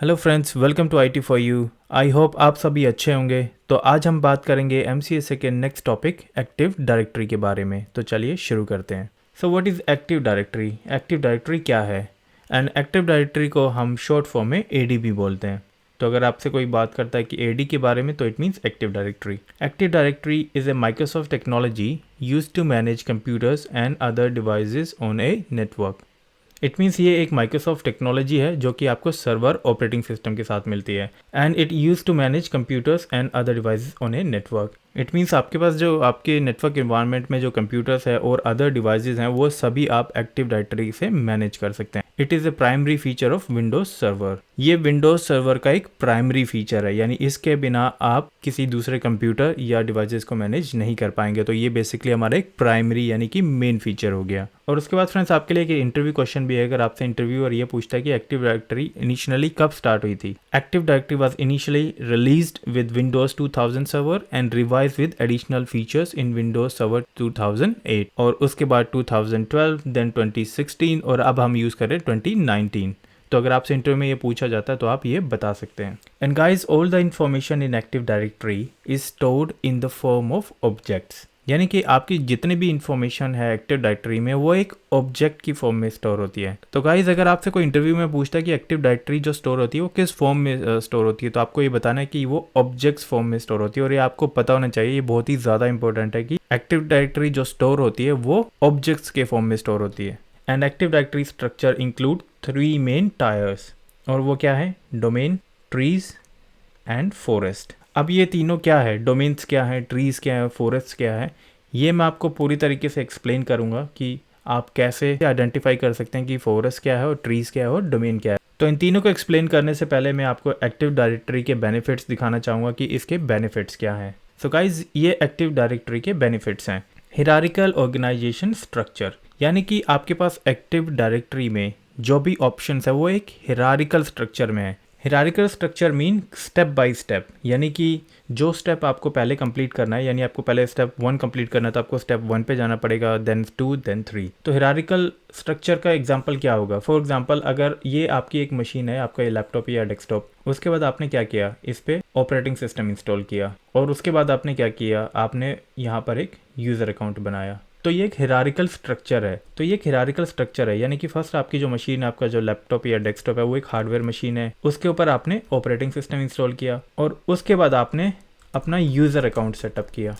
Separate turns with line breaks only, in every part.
Hello friends, welcome to IT for you. I hope आप सभी अच्छे होंगे। तो आज हम बात करेंगे MCSA के नेक्स्ट टॉपिक एक्टिव डायरेक्टरी के बारे में। तो चलिए शुरू करते हैं। So what is active Directory? Active directory क्या है? एंड एक्टिव डायरेक्टरी को हम शॉर्ट फॉर्म में AD भी बोलते हैं। तो अगर आपसे कोई बात करता है कि AD के बारे में, तो it means Active Directory. Active Directory is a Microsoft technology used to manage computers and other devices on a network. It means ये एक माइक्रोसॉफ्ट टेक्नोलॉजी है जो कि आपको सर्वर ऑपरेटिंग सिस्टम के साथ मिलती है and it use to manage computers and other devices on a network. It means आपके पास जो आपके नेटवर्क इन्वायरमेंट में जो कंप्यूटर्स है और अदर डिवाइसेस हैं वो सभी आप एक्टिव डायरेक्टरी से मैनेज कर सकते हैं। It is a primary feature of Windows server. ये विंडोज सर्वर का एक प्राइमरी फीचर है, यानी इसके बिना आप किसी दूसरे कंप्यूटर या डिवाइसेस को मैनेज नहीं कर पाएंगे। तो ये बेसिकली हमारा एक प्राइमरी यानी कि मेन फीचर हो गया। और उसके बाद फ्रेंड्स आपके लिए एक इंटरव्यू क्वेश्चन भी है। अगर आपसे इंटरव्यूअर ये पूछता है कि एक्टिव डायरेक्टरी इनिशियली कब स्टार्ट हुई थी? Active directory was initially released with Windows 2000 server and revised with additional features in Windows server 2008 और उसके बाद 2012, देन 2016 और अब हम यूज कर रहे हैं 2019। तो अगर आपसे इंटरव्यू में ये पूछा जाता है तो आप ये बता सकते हैं। And guys, all the information in active directory is stored in the form of objects. यानी कि आपकी जितनी भी इंफॉर्मेशन है एक्टिव डायरेक्टरी में वो एक ऑब्जेक्ट की फॉर्म में स्टोर होती है। तो गाइज, अगर आपसे कोई इंटरव्यू में पूछता है कि एक्टिव डायरेक्टरी जो स्टोर होती है वो किस फॉर्म में स्टोर होती है, तो आपको ये बताना है कि वो ऑब्जेक्ट्स फॉर्म में स्टोर होती है। और ये आपको पता होना चाहिए, ये बहुत ही ज़्यादा इंपॉर्टेंट है कि एक्टिव डायरेक्टरी जो स्टोर होती है वो ऑब्जेक्ट्स के फॉर्म में स्टोर होती है। And Active directory structure include 3 main tyres, और वो क्या है? Domain, trees and forest. अब ये तीनों क्या है? डोमेन्स क्या है, ट्रीज क्या है, फॉरेस्ट क्या है? ये मैं आपको पूरी तरीके से एक्सप्लेन करूंगा कि आप कैसे आइडेंटिफाई कर सकते हैं कि फॉरेस्ट क्या है और ट्रीज क्या है और डोमेन क्या है। तो इन तीनों को एक्सप्लेन करने से पहले मैं आपको एक्टिव डायरेक्टरी के बेनिफिट्स दिखाना चाहूँगा कि इसके बेनिफिट्स क्या हैं। सो गाइज, ये एक्टिव डायरेक्टरी के बेनिफिट्स हैं। हिरारिकल ऑर्गेनाइजेशन स्ट्रक्चर, यानी कि आपके पास एक्टिव डायरेक्टरी में जो भी ऑप्शंस है वो एक हिरारिकल स्ट्रक्चर में है। Hierarchical structure mean step by step, यानी कि जो स्टेप आपको पहले कंप्लीट करना है, यानी आपको पहले स्टेप 1 कंप्लीट करना है तो आपको स्टेप 1 पे जाना पड़ेगा, देन 2, देन 3। तो हिरारिकल स्ट्रक्चर का एग्जांपल क्या होगा? फॉर एग्जांपल, अगर ये आपकी एक मशीन है, आपका ये लैपटॉप या डेस्कटॉप, उसके बाद आपने क्या किया? इस पे ऑपरेटिंग सिस्टम इंस्टॉल किया और उसके बाद आपने क्या किया? आपने यहाँ पर एक यूज़र अकाउंट बनाया। तो ये एक हिरारिकल स्ट्रक्चर है। तो ये एक हिरारिकल स्ट्रक्चर है, यानी कि फर्स्ट आपकी जो मशीन है, आपका जो लैपटॉप या डेस्कटॉप है, वो एक हार्डवेयर मशीन है। उसके ऊपर आपने ऑपरेटिंग सिस्टम इंस्टॉल किया और उसके बाद आपने अपना यूज़र अकाउंट सेटअप किया।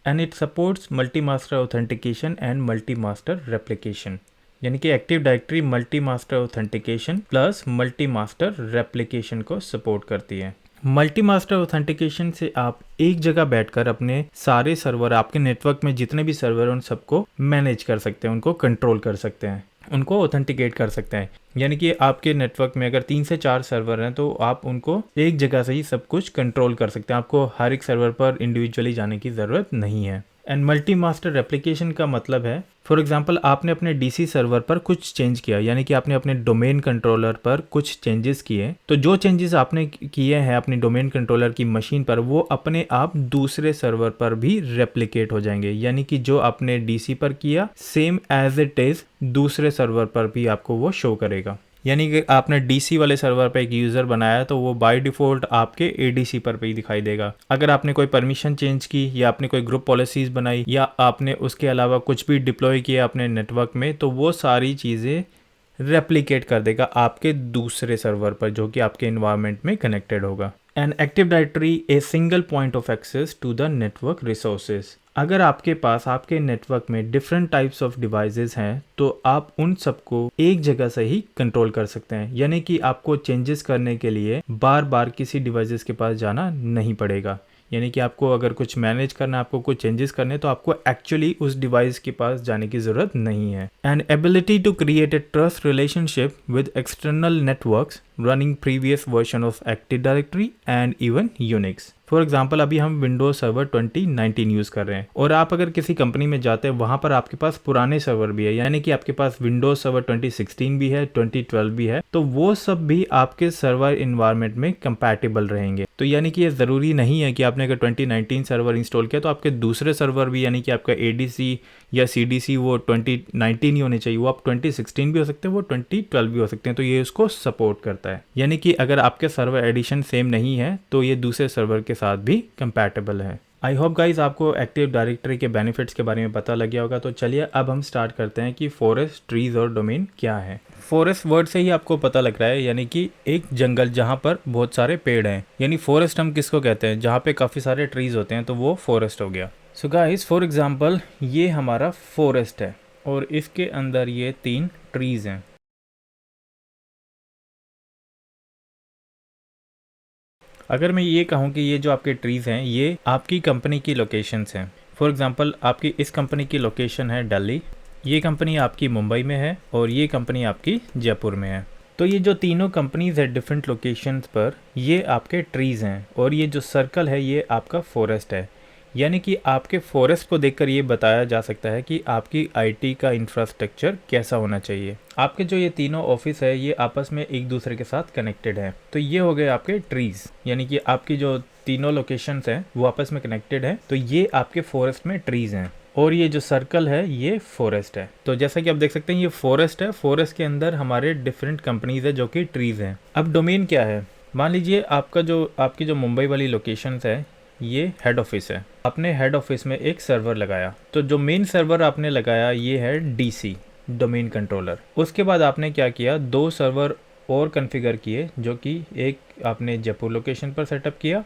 And it supports multi master authentication and multi master replication, यानी कि active directory multi master authentication plus multi master replication को सपोर्ट करती है। मल्टी मास्टर ऑथेंटिकेशन से आप एक जगह बैठकर अपने सारे सर्वर, आपके नेटवर्क में जितने भी सर्वर हैं उन सबको मैनेज कर सकते हैं, उनको कंट्रोल कर सकते हैं, उनको ऑथेंटिकेट कर सकते हैं। यानी कि आपके नेटवर्क में अगर 3 से 4 सर्वर हैं तो आप उनको एक जगह से ही सब कुछ कंट्रोल कर सकते हैं। आपको हर एक सर्वर पर इंडिविजुअली जाने की ज़रूरत नहीं है। एंड मल्टी मास्टर रेप्लिकेशन का मतलब है, फॉर एग्जांपल, आपने अपने DC सर्वर पर कुछ चेंज किया, यानी कि आपने अपने डोमेन कंट्रोलर पर कुछ चेंजेस किए। तो जो चेंजेस आपने किए हैं अपनी डोमेन कंट्रोलर की मशीन पर, वो अपने आप दूसरे सर्वर पर भी रेप्लिकेट हो जाएंगे। यानी कि जो आपने DC पर किया, सेम एज इट इज दूसरे सर्वर पर भी आपको वो शो करेगा। यानी कि आपने DC वाले सर्वर पे एक यूज़र बनाया तो वो बाय डिफ़ॉल्ट आपके ADC पर भी दिखाई देगा। अगर आपने कोई परमिशन चेंज की या आपने कोई ग्रुप पॉलिसीज़ बनाई या आपने उसके अलावा कुछ भी डिप्लॉय किया अपने नेटवर्क में, तो वो सारी चीज़ें रेप्लिकेट कर देगा आपके दूसरे सर्वर पर जो कि आपके इन्वायरमेंट में कनेक्टेड होगा। And Active Directory a single point of access to the network resources. अगर आपके पास आपके नेटवर्क में डिफरेंट टाइप्स ऑफ डिवाइसेस हैं तो आप उन सबको एक जगह से ही कंट्रोल कर सकते हैं, यानी कि आपको चेंजेस करने के लिए बार बार किसी डिवाइसेस के पास जाना नहीं पड़ेगा। यानी कि आपको अगर कुछ मैनेज करना है, आपको कुछ चेंजेस करने, तो आपको एक्चुअली उस डिवाइस के पास जाने की ज़रूरत नहीं है। And ability to create a trust relationship with external networks running previous version of Active Directory and even Unix. For example अभी हम विंडोज सर्वर 2019 यूज़ कर रहे हैं और आप अगर किसी कंपनी में जाते हैं वहाँ पर आपके पास पुराने सर्वर भी है, यानी कि आपके पास विंडोज सर्वर 2016 भी है, 2012 भी है, तो वो सब भी आपके सर्वर इन्वायरमेंट में कंपैटिबल रहेंगे। तो यानी कि ये ज़रूरी नहीं है कि आपने अगर 2019 सर्वर इंस्टॉल किया तो आपके दूसरे सर्वर भी, यानी कि आपका ADC या CDC वो 2019 ही होने चाहिए, वो आप 2016 भी हो सकते हैं, वो 2012 भी हो सकते हैं। तो ये उसको सपोर्ट करता है, यानी कि अगर आपके सर्वर एडिशन सेम नहीं है तो ये दूसरे सर्वर के साथ भी कंपैटिबल है। आई होप गाइज आपको एक्टिव डायरेक्टरी के बेनिफिट्स के बारे में पता लग गया होगा। तो चलिए अब हम स्टार्ट करते हैं कि फॉरेस्ट, ट्रीज और डोमेन क्या है। फॉरेस्ट वर्ड से ही आपको पता लग रहा है, यानी कि एक जंगल जहाँ पर बहुत सारे पेड़ हैं, यानी फॉरेस्ट हम किसको कहते हैं, जहाँ पे काफ़ी सारे ट्रीज होते हैं, तो वो फॉरेस्ट हो गया। सो गाइज फॉर एग्जाम्पल ये हमारा फॉरेस्ट है और इसके अंदर ये 3 ट्रीज हैं। अगर मैं ये कहूँ कि ये जो आपके ट्रीज़ हैं ये आपकी कंपनी की लोकेशंस हैं। फॉर एग्जांपल आपकी इस कंपनी की लोकेशन है दिल्ली, ये कंपनी आपकी मुंबई में है और ये कंपनी आपकी जयपुर में है। तो ये जो तीनों कंपनीज़ है डिफरेंट लोकेशंस पर, ये आपके ट्रीज़ हैं और ये जो सर्कल है ये आपका फॉरेस्ट है। यानी कि आपके फॉरेस्ट को देखकर ये बताया जा सकता है कि आपकी आईटी का इंफ्रास्ट्रक्चर कैसा होना चाहिए। आपके जो ये तीनों ऑफिस है ये आपस में एक दूसरे के साथ कनेक्टेड है। तो ये हो गए आपके ट्रीज, यानी कि आपकी जो तीनों लोकेशंस हैं वो आपस में कनेक्टेड है। तो ये आपके फॉरेस्ट में ट्रीज हैं और ये जो सर्कल है ये फॉरेस्ट है। तो जैसा कि आप देख सकते हैं ये फॉरेस्ट है, फॉरेस्ट के अंदर हमारे डिफरेंट कंपनीज है जो कि ट्रीज हैं। अब डोमेन क्या है, मान लीजिए आपकी जो मुंबई वाली लोकेशंस है ये हेड ऑफिस है। आपने हेड ऑफिस में एक सर्वर लगाया, तो जो मेन सर्वर आपने लगाया ये है DC डोमेन कंट्रोलर। उसके बाद आपने क्या किया, 2 सर्वर और कॉन्फ़िगर किए, जो कि एक आपने जयपुर लोकेशन पर सेटअप किया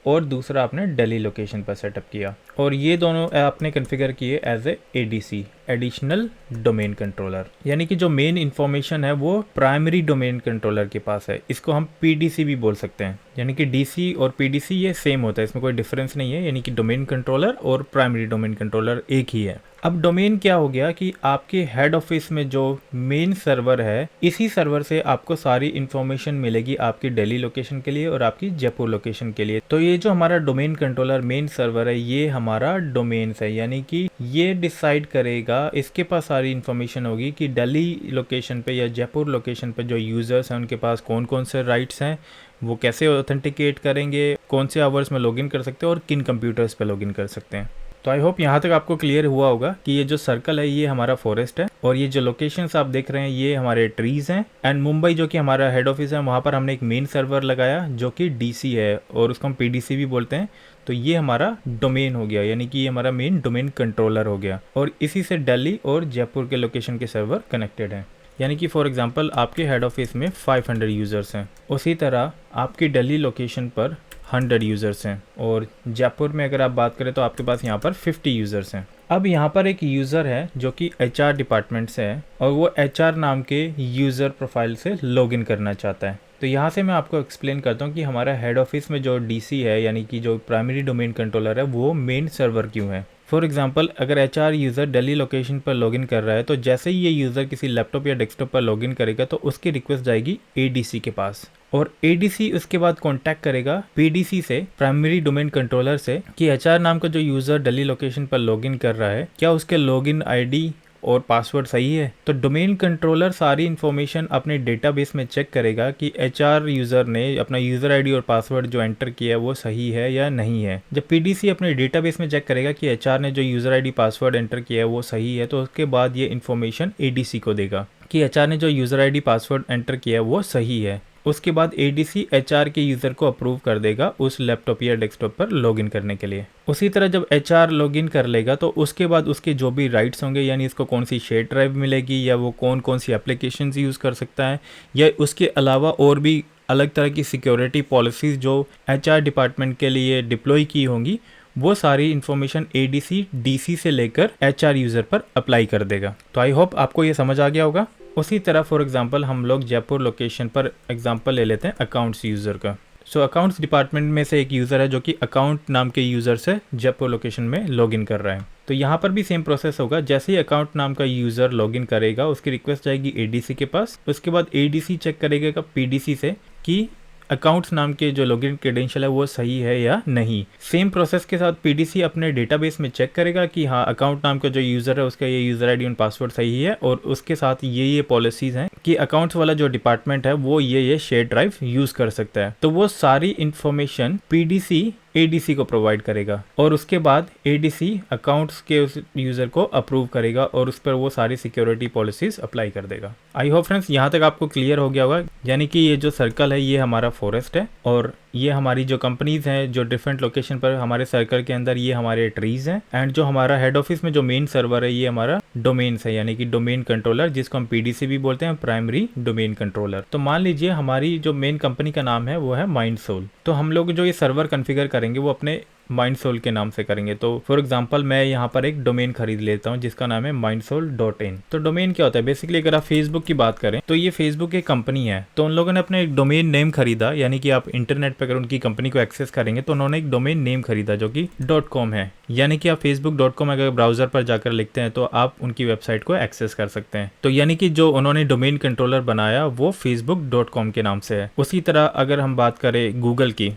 और दूसरा आपने दिल्ली लोकेशन पर सेटअप किया, और ये दोनों आपने कॉन्फ़िगर किए as a ADC additional domain controller. यानी कि जो मेन इन्फॉर्मेशन है वो प्राइमरी डोमेन कंट्रोलर के पास है। इसको हम PDC भी बोल सकते हैं, यानी कि DC और PDC ये सेम होता है, इसमें कोई डिफरेंस नहीं है। यानी कि डोमेन कंट्रोलर और प्राइमरी डोमेन कंट्रोलर एक ही है। अब डोमेन क्या हो गया कि आपके हेड ऑफिस में जो मेन सर्वर है, इसी सर्वर से आपको सारी इन्फॉर्मेशन मिलेगी आपकी दिल्ली लोकेशन के लिए और आपकी जयपुर लोकेशन के लिए। तो ये जो हमारा डोमेन कंट्रोलर मेन सर्वर है ये हमारा डोमेन्स है, यानी कि ये डिसाइड करेगा, इसके पास सारी इन्फॉर्मेशन होगी कि दिल्ली लोकेशन पे या जयपुर लोकेशन पे जो यूज़र्स हैं उनके पास कौन कौन से राइट्स हैं, वो कैसे ऑथेंटिकेट करेंगे, कौन से आवर्स में लॉगिन कर सकते हैं और किन कंप्यूटर्स पे लॉगिन कर सकते हैं। तो आई होप यहाँ तक आपको क्लियर हुआ होगा कि ये जो सर्कल है ये हमारा फॉरेस्ट है और ये जो लोकेशंस आप देख रहे हैं ये हमारे ट्रीज़ हैं। एंड मुंबई जो कि हमारा हेड ऑफिस है वहाँ पर हमने एक मेन सर्वर लगाया जो कि DC है और उसको हम PDC भी बोलते हैं। तो ये हमारा डोमेन हो गया, यानी कि ये हमारा मेन डोमेन कंट्रोलर हो गया और इसी से दिल्ली और जयपुर के लोकेशन के सर्वर कनेक्टेड हैं। यानी कि फॉर एग्जांपल आपके हेड ऑफिस में 500 यूज़र्स हैं, उसी तरह आपकी दिल्ली लोकेशन पर 100 यूज़र्स हैं और जयपुर में अगर आप बात करें तो आपके पास यहाँ पर 50 यूज़र्स हैं। अब यहाँ पर एक यूज़र है जो कि HR डिपार्टमेंट से है और वो HR नाम के यूज़र प्रोफाइल से लॉगिन करना चाहता है। तो यहाँ से मैं आपको एक्सप्लेन करता हूँ कि हमारा हेड ऑफिस में जो DC है, यानी कि जो प्राइमरी डोमेन कंट्रोलर है, वो मेन सर्वर क्यों है। फॉर एग्जांपल अगर HR यूज़र दिल्ली लोकेशन पर लॉगिन कर रहा है तो जैसे ही ये यूज़र किसी लैपटॉप या डेस्कटॉप पर लॉगिन करेगा तो उसकी रिक्वेस्ट जाएगी ADC के पास और ADC उसके बाद कांटेक्ट करेगा PDC से, प्राइमरी डोमेन कंट्रोलर से, कि HR नाम का जो यूज़र दिल्ली लोकेशन पर लॉगिन कर रहा है क्या उसके लॉगिन ID और पासवर्ड सही है। तो डोमेन कंट्रोलर सारी इन्फॉर्मेशन अपने डेटाबेस में चेक करेगा कि HR यूज़र ने अपना यूज़र ID और पासवर्ड जो एंटर किया है वो सही है या नहीं है। जब PDC अपने डेटाबेस में चेक करेगा कि HR ने जो यूज़र ID पासवर्ड एंटर किया है वो सही है, तो उसके बाद ये इन्फॉर्मेशन ADC को देगा कि HR ने जो यूज़र ID पासवर्ड एंटर किया है वो सही है। उसके बाद ADC HR के यूज़र को अप्रूव कर देगा उस लैपटॉप या डेस्कटॉप पर लॉगिन करने के लिए। उसी तरह जब HR लॉगिन कर लेगा तो उसके बाद उसके जो भी राइट्स होंगे, यानी इसको कौन सी शेयर ड्राइव मिलेगी या वो कौन कौन सी एप्लीकेशंस यूज़ कर सकता है, या उसके अलावा और भी अलग तरह की सिक्योरिटी पॉलिसीज़ जो HR डिपार्टमेंट के लिए डिप्लॉय की होंगी, वो सारी इन्फॉर्मेशन ADC DC से लेकर HR यूज़र पर अप्लाई कर देगा। तो आई होप आपको ये समझ आ गया होगा। उसी तरह फॉर एग्जांपल हम लोग जयपुर लोकेशन पर एग्जांपल ले लेते हैं अकाउंट्स यूज़र का। सो अकाउंट्स डिपार्टमेंट में से एक यूज़र है जो कि अकाउंट नाम के यूज़र से जयपुर लोकेशन में लॉगिन कर रहा है। तो यहाँ पर भी सेम प्रोसेस होगा। जैसे ही अकाउंट नाम का यूज़र लॉगिन करेगा, उसकी रिक्वेस्ट जाएगी एडीसी के पास। उसके बाद एडीसी चेक करेगा पीडीसी से कि अकाउंट्स नाम के जो लॉगिन क्रेडेंशियल है वो सही है या नहीं। सेम प्रोसेस के साथ पीडीसी अपने डेटाबेस में चेक करेगा कि हाँ, अकाउंट नाम का जो यूज़र है उसका ये यूज़र आईडी और पासवर्ड सही है, और उसके साथ ये पॉलिसीज़ हैं कि अकाउंट्स वाला जो डिपार्टमेंट है वो ये शेयर ड्राइव यूज़ कर सकता है। तो वो सारी इंफॉर्मेशन पीडीसी एडीसी को प्रोवाइड करेगा, और उसके बाद एडीसी अकाउंट्स के उस यूज़र को अप्रूव करेगा और उस पर वो सारी सिक्योरिटी पॉलिसीज अप्लाई कर देगा। आई होप फ्रेंड्स यहाँ तक आपको क्लियर हो गया होगा। यानी कि ये जो सर्कल है ये हमारा फॉरेस्ट है, और ये हमारी जो कंपनीज हैं जो डिफरेंट लोकेशन पर हमारे सर्कल के अंदर, ये हमारे ट्रीज हैं। एंड जो हमारा हेड ऑफिस में जो मेन सर्वर है ये हमारा डोमेन्स है, यानी कि डोमेन कंट्रोलर, जिसको हम पीडीसी भी बोलते हैं, प्राइमरी डोमेन कंट्रोलर। तो मान लीजिए हमारी जो मेन कंपनी का नाम है वो है माइंडसोल। तो हम लोग जो ये सर्वर कॉन्फ़िगर करेंगे वो अपने माइंडसोल के नाम से करेंगे। तो फॉर एग्जांपल मैं यहाँ पर एक डोमेन खरीद लेता हूँ जिसका नाम है mindsole.in। तो डोमेन क्या होता है? बेसिकली अगर आप फेसबुक की बात करें तो ये फेसबुक एक कंपनी है। तो उन लोगों ने अपने एक डोमेन नेम खरीदा, यानी कि आप इंटरनेट पर अगर उनकी कंपनी को एक्सेस करेंगे तो उन्होंने एक डोमेन नेम खरीदा जो कि .com है। यानी कि आप facebook.com अगर ब्राउजर पर जाकर लिखते हैं तो आप उनकी वेबसाइट को एक्सेस कर सकते हैं। तो यानी कि जो उन्होंने डोमेन कंट्रोलर बनाया वो facebook.com के नाम से है। उसी तरह अगर हम बात करें गूगल की,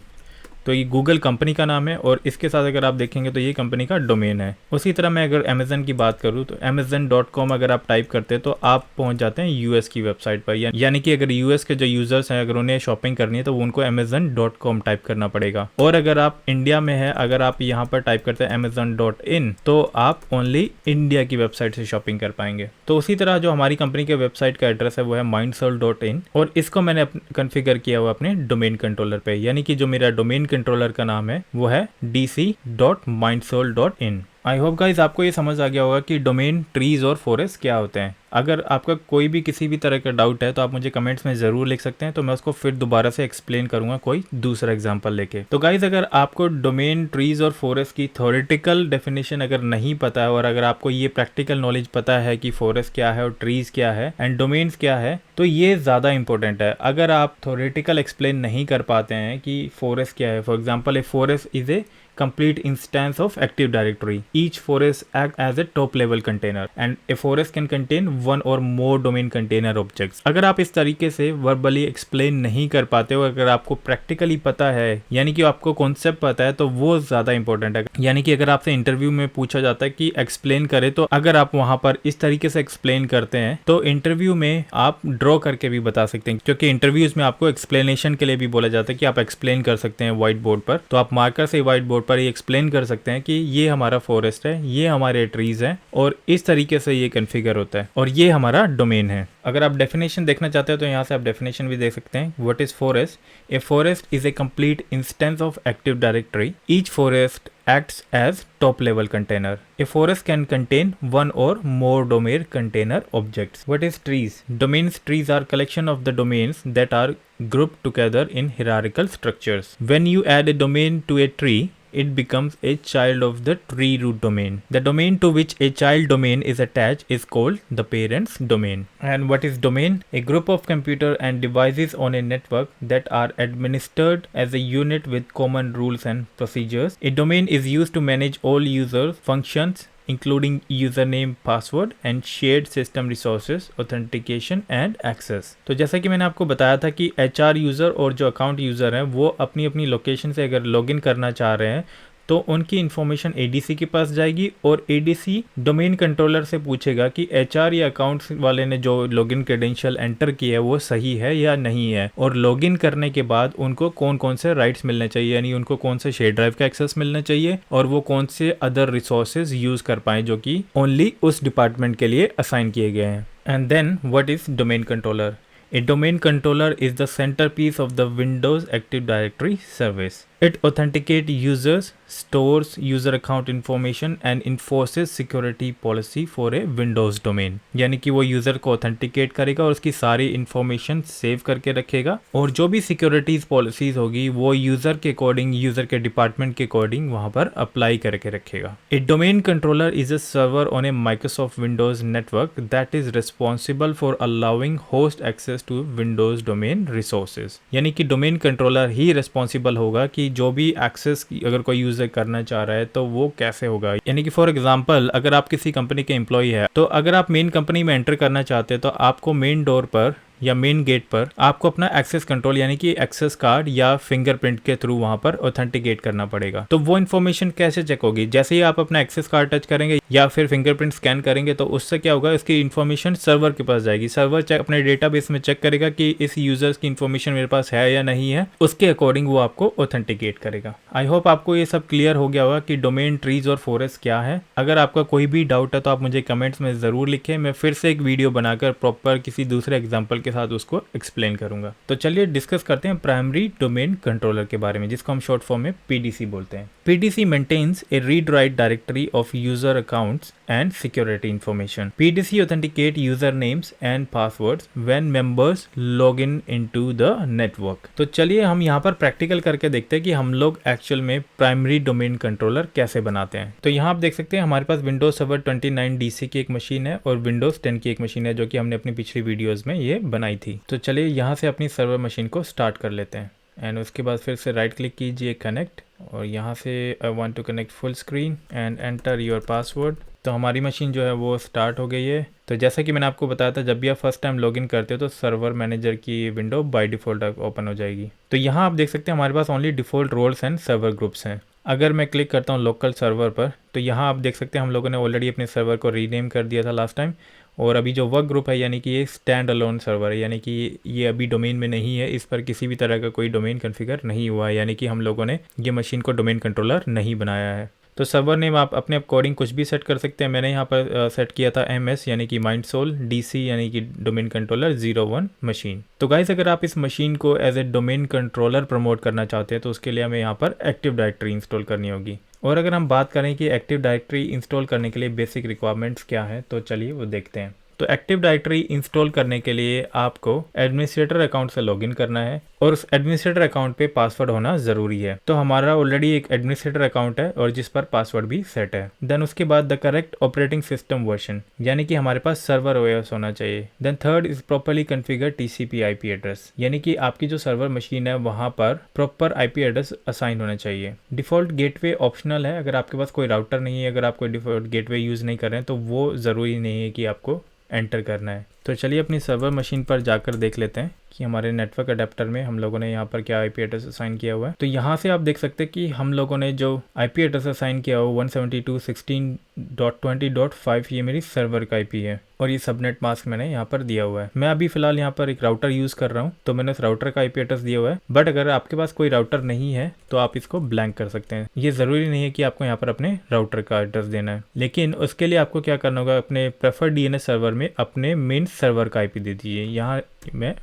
तो ये गूगल कंपनी का नाम है, और इसके साथ अगर आप देखेंगे तो ये कंपनी का डोमेन है। उसी तरह मैं अगर अमेजन की बात करूँ तो amazon.com अगर आप टाइप करते हैं तो आप पहुंच जाते हैं यूएस की वेबसाइट पर। यानी कि अगर यूएस के जो यूजर्स हैं अगर उन्हें शॉपिंग करनी है तो उनको amazon.com टाइप करना पड़ेगा। और अगर आप इंडिया में है, अगर आप यहाँ पर टाइप करते हैं amazon.in तो आप ओनली इंडिया की वेबसाइट से शॉपिंग कर पाएंगे। तो उसी तरह जो हमारी कंपनी के वेबसाइट का एड्रेस है वो है mindsole.in, और इसको मैंने कॉन्फ़िगर किया हुआ अपने डोमेन कंट्रोलर पे। यानी कि जो मेरा डोमेन कंट्रोलर का नाम है वो है dc.mindsole.in। आई होप गाइज आपको ये समझ आ गया होगा कि डोमेन, ट्रीज और फॉरेस्ट क्या होते हैं। अगर आपका कोई भी किसी भी तरह का डाउट है तो आप मुझे कमेंट्स में ज़रूर लिख सकते हैं, तो मैं उसको फिर दोबारा से एक्सप्लेन करूंगा कोई दूसरा एग्जांपल लेके। तो गाइज अगर आपको डोमेन, ट्रीज और फॉरेस्ट की थ्योरेटिकल डेफिनेशन अगर नहीं पता है, और अगर आपको ये प्रैक्टिकल नॉलेज पता है कि फॉरेस्ट क्या है और ट्रीज क्या है एंड डोमेन्स क्या है, तो ये ज़्यादा इंपॉर्टेंट है। अगर आप थ्योरेटिकल एक्सप्लेन नहीं कर पाते हैं कि फॉरेस्ट क्या है, for example a forest is a complete instance of Active Directory. Each forest act as a top level container and a forest can contain one or more domain container objects. अगर आप इस तरीके से verbally explain नहीं कर पाते हो, अगर आपको प्रैक्टिकली पता है, यानी कि आपको कॉन्सेप्ट पता है, तो वो ज़्यादा इंपॉर्टेंट है। यानी कि अगर आपसे इंटरव्यू में पूछा जाता है कि एक्सप्लेन करें, तो अगर आप वहाँ पर इस तरीके से एक्सप्लेन करते हैं तो इंटरव्यू में आप ड्रॉ करके भी बता सकते हैं, क्योंकि इंटरव्यूज में आपको एक्सप्लेनेशन के लिए भी बोला जाता है कि आप एक्सप्लेन कर सकते हैं व्हाइट बोर्ड पर। तो आप मार्कर से व्हाइट बोर्ड पर ये एक्सप्लेन कर सकते हैं कि ये हमारा फॉरेस्ट है, ये हमारे ट्रीज हैं, और इस तरीके से ये कॉन्फ़िगर होता है, और ये हमारा डोमेन है। अगर आप डेफिनेशन देखना चाहते हो तो यहाँ से आप डेफिनेशन भी देख सकते हैं। What is forest? A forest is a complete instance of active directory. Each forest acts as top level container. A forest can contain one or more domain container objects. What is trees? Domains. Trees are collection of the domains that are grouped together in hierarchical structures. When you add a domain to a tree, it becomes a child of the tree root domain. The domain to which a child domain is attached is called the parent's domain. And what is domain? A group of computer and devices on a network that are administered as a unit with common rules and procedures. A domain is used to manage all users' functions, including username, password and shared system resources, authentication and access. तो जैसा कि मैंने आपको बताया था कि HR user और जो अकाउंट यूज़र हैं वो अपनी अपनी लोकेशन से अगर लॉगिन करना चाह रहे हैं तो उनकी इन्फॉर्मेशन एडीसी के पास जाएगी, और एडीसी डोमेन कंट्रोलर से पूछेगा कि एचआर या अकाउंट्स वाले ने जो लॉगिन क्रेडेंशियल एंटर किया है वो सही है या नहीं है, और लॉगिन करने के बाद उनको कौन कौन से राइट्स मिलने चाहिए, यानी उनको कौन से शेयर ड्राइव का एक्सेस मिलना चाहिए, और वो कौन से अदर रिसोर्सेज यूज़ कर पाए जो कि ओनली उस डिपार्टमेंट के लिए असाइन किए गए हैं। And then what is domain controller? A domain controller is the centerpiece of the Windows Active Directory service. It authenticates users, stores user account information and enforces security policy for a Windows domain. यानी कि वो user को authenticate करेगा और उसकी सारी information save करके रखेगा, और जो भी सिक्योरिटीज पॉलिसीज होगी वो यूज़र के अकॉर्डिंग, यूज़र के डिपार्टमेंट के अकॉर्डिंग वहाँ पर अप्लाई करके रखेगा। A domain controller is a server on a Microsoft Windows network that is responsible for allowing host access to Windows domain resources. यानी कि डोमेन कंट्रोलर ही रिस्पॉन्सिबल होगा कि जो भी एक्सेस अगर कोई यूज़र करना चाह रहा है तो वो कैसे होगा। यानी कि फॉर एग्जांपल अगर आप किसी कंपनी के एम्प्लॉय है तो अगर आप मेन कंपनी में एंटर करना चाहते हैं तो आपको मेन डोर पर या मेन गेट पर आपको अपना एक्सेस कंट्रोल यानी कि एक्सेस कार्ड या फिंगरप्रिंट के थ्रू वहां पर ऑथेंटिकेट करना पड़ेगा। तो वो इन्फॉर्मेशन कैसे चेक होगी, जैसे ही आप अपना एक्सेस कार्ड टच करेंगे या फिर फिंगरप्रिंट स्कैन करेंगे तो उससे क्या होगा, इसकी इन्फॉर्मेशन सर्वर के पास जाएगी। सर्वर चेक अपने डेटाबेस में चेक करेगा कि इस यूजर्स की इन्फॉर्मेशन मेरे पास है या नहीं है, उसके अकॉर्डिंग वो आपको ऑथेंटिकेट करेगा। आई होप आपको ये सब क्लियर हो गया होगा कि डोमेन ट्रीज और फॉरेस्ट क्या है। अगर आपका कोई भी डाउट है तो आप मुझे कमेंट्स में जरूर लिखें, मैं फिर से एक वीडियो बनाकर प्रॉपर किसी दूसरे एग्जाम्पल के साथ उसको एक्सप्लेन करूंगा। तो चलिए डिस्कस करते हैं प्राइमरी डोमेन कंट्रोलर के बारे में, जिसको हम शॉर्ट फॉर्म में पीडीसी बोलते हैं। PDC maintains a read write directory of user accounts and security information. PDC authenticate user names and passwords when members log in into the network. तो चलिए हम यहाँ पर प्रैक्टिकल करके देखते हैं कि हम लोग एक्चुअल में प्राइमरी डोमेन कंट्रोलर कैसे बनाते हैं। तो यहाँ आप देख सकते हैं हमारे पास विंडोज सर्वर 29 डीसी की एक मशीन है और विंडोज 10 की एक मशीन है, जो कि हमने अपनी पिछली वीडियोस में ये बनाई थी। तो चलिए यहाँ से अपनी सर्वर मशीन को स्टार्ट कर लेते हैं एंड उसके बाद फिर से राइट क्लिक कीजिए कनेक्ट, और यहाँ से I want to connect full screen and enter your password. तो हमारी मशीन जो है वो स्टार्ट हो गई है। तो जैसा कि मैंने आपको बताया था, जब भी आप फर्स्ट टाइम लॉगिन करते हो तो सर्वर मैनेजर की विंडो बाय डिफ़ॉल्ट ओपन हो जाएगी। तो यहाँ आप देख सकते हैं हमारे पास only default roles and server groups हैं। अगर मैं क्लिक करता हूँ लोकल सर्वर पर तो यहाँ आप देख सकते हैं हम लोगों ने ऑलरेडी अपने सर्वर को रीनेम कर दिया था लास्ट टाइम, और अभी जो वर्क ग्रुप है यानी कि ये स्टैंड अलोन सर्वर है, यानी कि ये अभी डोमेन में नहीं है, इस पर किसी भी तरह का कोई डोमेन कॉन्फ़िगर नहीं हुआ है, यानी कि हम लोगों ने ये मशीन को डोमेन कंट्रोलर नहीं बनाया है। तो सर्वर नेम आप अपने अकॉर्डिंग कुछ भी सेट कर सकते हैं। मैंने यहाँ पर सेट किया था MS यानी कि माइंडसोल, DC यानी कि डोमेन कंट्रोलर 01 मशीन। तो गाइस अगर आप इस मशीन को as a domain controller promote करना चाहते हैं तो उसके लिए हमें यहाँ पर एक्टिव डायरेक्टरी इंस्टॉल करनी होगी। और अगर हम बात करें कि एक्टिव डायरेक्टरी इंस्टॉल करने के लिए बेसिक रिक्वायरमेंट्स क्या है, तो चलिए वो देखते हैं। तो एक्टिव डायरेक्टरी इंस्टॉल करने के लिए आपको एडमिनिस्ट्रेटर अकाउंट से लॉगिन करना है और उस एडमिनिस्ट्रेटर अकाउंट पे पासवर्ड होना जरूरी है। तो हमारा ऑलरेडी एक एडमिनिस्ट्रेटर अकाउंट है और जिस पर पासवर्ड भी सेट है। देन उसके बाद the correct operating system version, यानी कि हमारे पास सर्वर OS होना चाहिए। Then third is properly configure TCP IP address, यानी कि आपकी जो सर्वर मशीन है वहां पर प्रॉपर IP एड्रेस असाइन होना चाहिए। डिफॉल्ट गेटवे ऑप्शनल है, अगर आपके पास कोई राउटर नहीं है, अगर आप कोई डिफॉल्ट गेटवे यूज नहीं कर रहे हैं तो वो जरूरी नहीं है कि आपको एंटर करना है। तो चलिए अपनी सर्वर मशीन पर जाकर देख लेते हैं कि हमारे नेटवर्क अडेप्टर में हम लोगों ने यहाँ पर क्या IP एड्रेस असाइन किया हुआ है। तो यहाँ से आप देख सकते हैं कि हम लोगों ने जो IP एड्रेस असाइन किया हुआ 172.16.20.5 ये मेरी सर्वर का IP है और ये सबनेट मास्क मैंने यहाँ पर दिया हुआ है। मैं अभी फिलहाल यहाँ पर एक राउटर यूज़ कर रहा हूँ तो मैंने उस राउटर का IP एड्रेस दिया हुआ है, बट अगर आपके पास कोई राउटर नहीं है तो आप इसको ब्लैंक कर सकते हैं। ये ज़रूरी नहीं है कि आपको यहाँ पर अपने राउटर का एड्रेस देना है, लेकिन उसके लिए आपको क्या करना होगा, अपने प्रेफर्ड DNS सर्वर में अपने मेन सर्वर का IP दे दीजिए। यहाँ मैं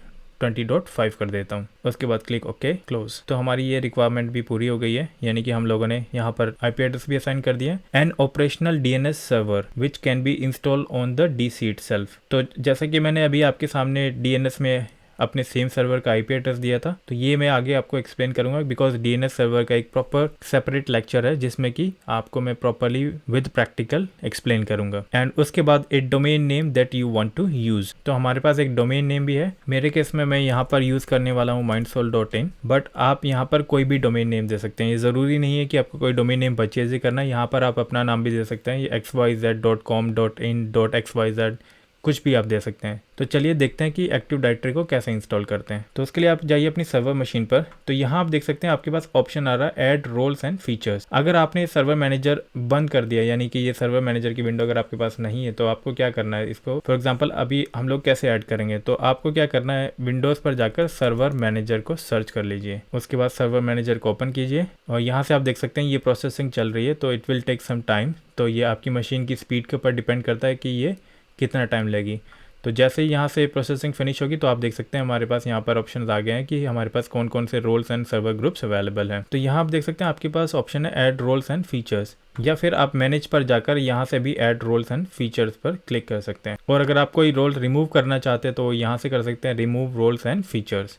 20.5 कर देता हूँ, उसके बाद क्लिक ओके क्लोज। तो हमारी ये रिक्वायरमेंट भी पूरी हो गई है, यानी कि हम लोगों ने यहाँ पर IP एड्रेस भी असाइन कर दिया। N operational DNS server which can be install on the DC itself. तो जैसा कि मैंने अभी आपके सामने DNS में अपने सेम सर्वर का IP एड्रेस दिया था, तो ये मैं आगे आपको एक्सप्लेन करूंगा, बिकॉज DNS सर्वर का एक प्रॉपर सेपरेट लेक्चर है जिसमें कि आपको मैं प्रॉपरली विद प्रैक्टिकल एक्सप्लेन करूंगा। एंड उसके बाद a domain name that you want to use. तो हमारे पास एक डोमेन नेम भी है, मेरे केस में मैं यहाँ पर यूज करने वाला हूँ mindsol.in, बट आप यहाँ पर कोई भी डोमेन नेम दे सकते हैं। ये जरूरी नहीं है कि आपको कोई डोमेन नेम परचेज ही करना है, यहाँ पर आप अपना नाम भी दे सकते हैं, ये xyz.com.in.xyz कुछ भी आप दे सकते हैं। तो चलिए देखते हैं कि एक्टिव डायरेक्टरी को कैसे इंस्टॉल करते हैं। तो उसके लिए आप जाइए अपनी सर्वर मशीन पर, तो यहाँ आप देख सकते हैं आपके पास ऑप्शन आ रहा है ऐड रोल्स एंड फीचर्स। अगर आपने सर्वर मैनेजर बंद कर दिया, यानी कि ये सर्वर मैनेजर की विंडो अगर आपके पास नहीं है, तो आपको क्या करना है, इसको फॉर एग्जाम्पल अभी हम लोग कैसे ऐड करेंगे, तो आपको क्या करना है, विंडोज पर जाकर सर्वर मैनेजर को सर्च कर लीजिए। उसके बाद सर्वर मैनेजर को ओपन कीजिए और यहाँ से आप देख सकते हैं ये प्रोसेसिंग चल रही है, तो it will take some time. तो ये आपकी मशीन की स्पीड के ऊपर डिपेंड करता है कि ये कितना टाइम लगेगी। तो जैसे ही यहाँ से प्रोसेसिंग फिनिश होगी तो आप देख सकते हैं हमारे पास यहाँ पर ऑप्शंस आ गए हैं कि हमारे पास कौन कौन से roles and server groups available हैं। तो यहाँ आप देख सकते हैं आपके पास ऑप्शन है ऐड रोल्स एंड फीचर्स, या फिर आप मैनेज पर जाकर यहाँ से भी ऐड रोल्स एंड फीचर्स पर क्लिक कर सकते हैं। और अगर आप कोई रोल रिमूव करना चाहते हैं तो यहाँ से कर सकते हैं रिमूव रोल्स एंड फीचर्स।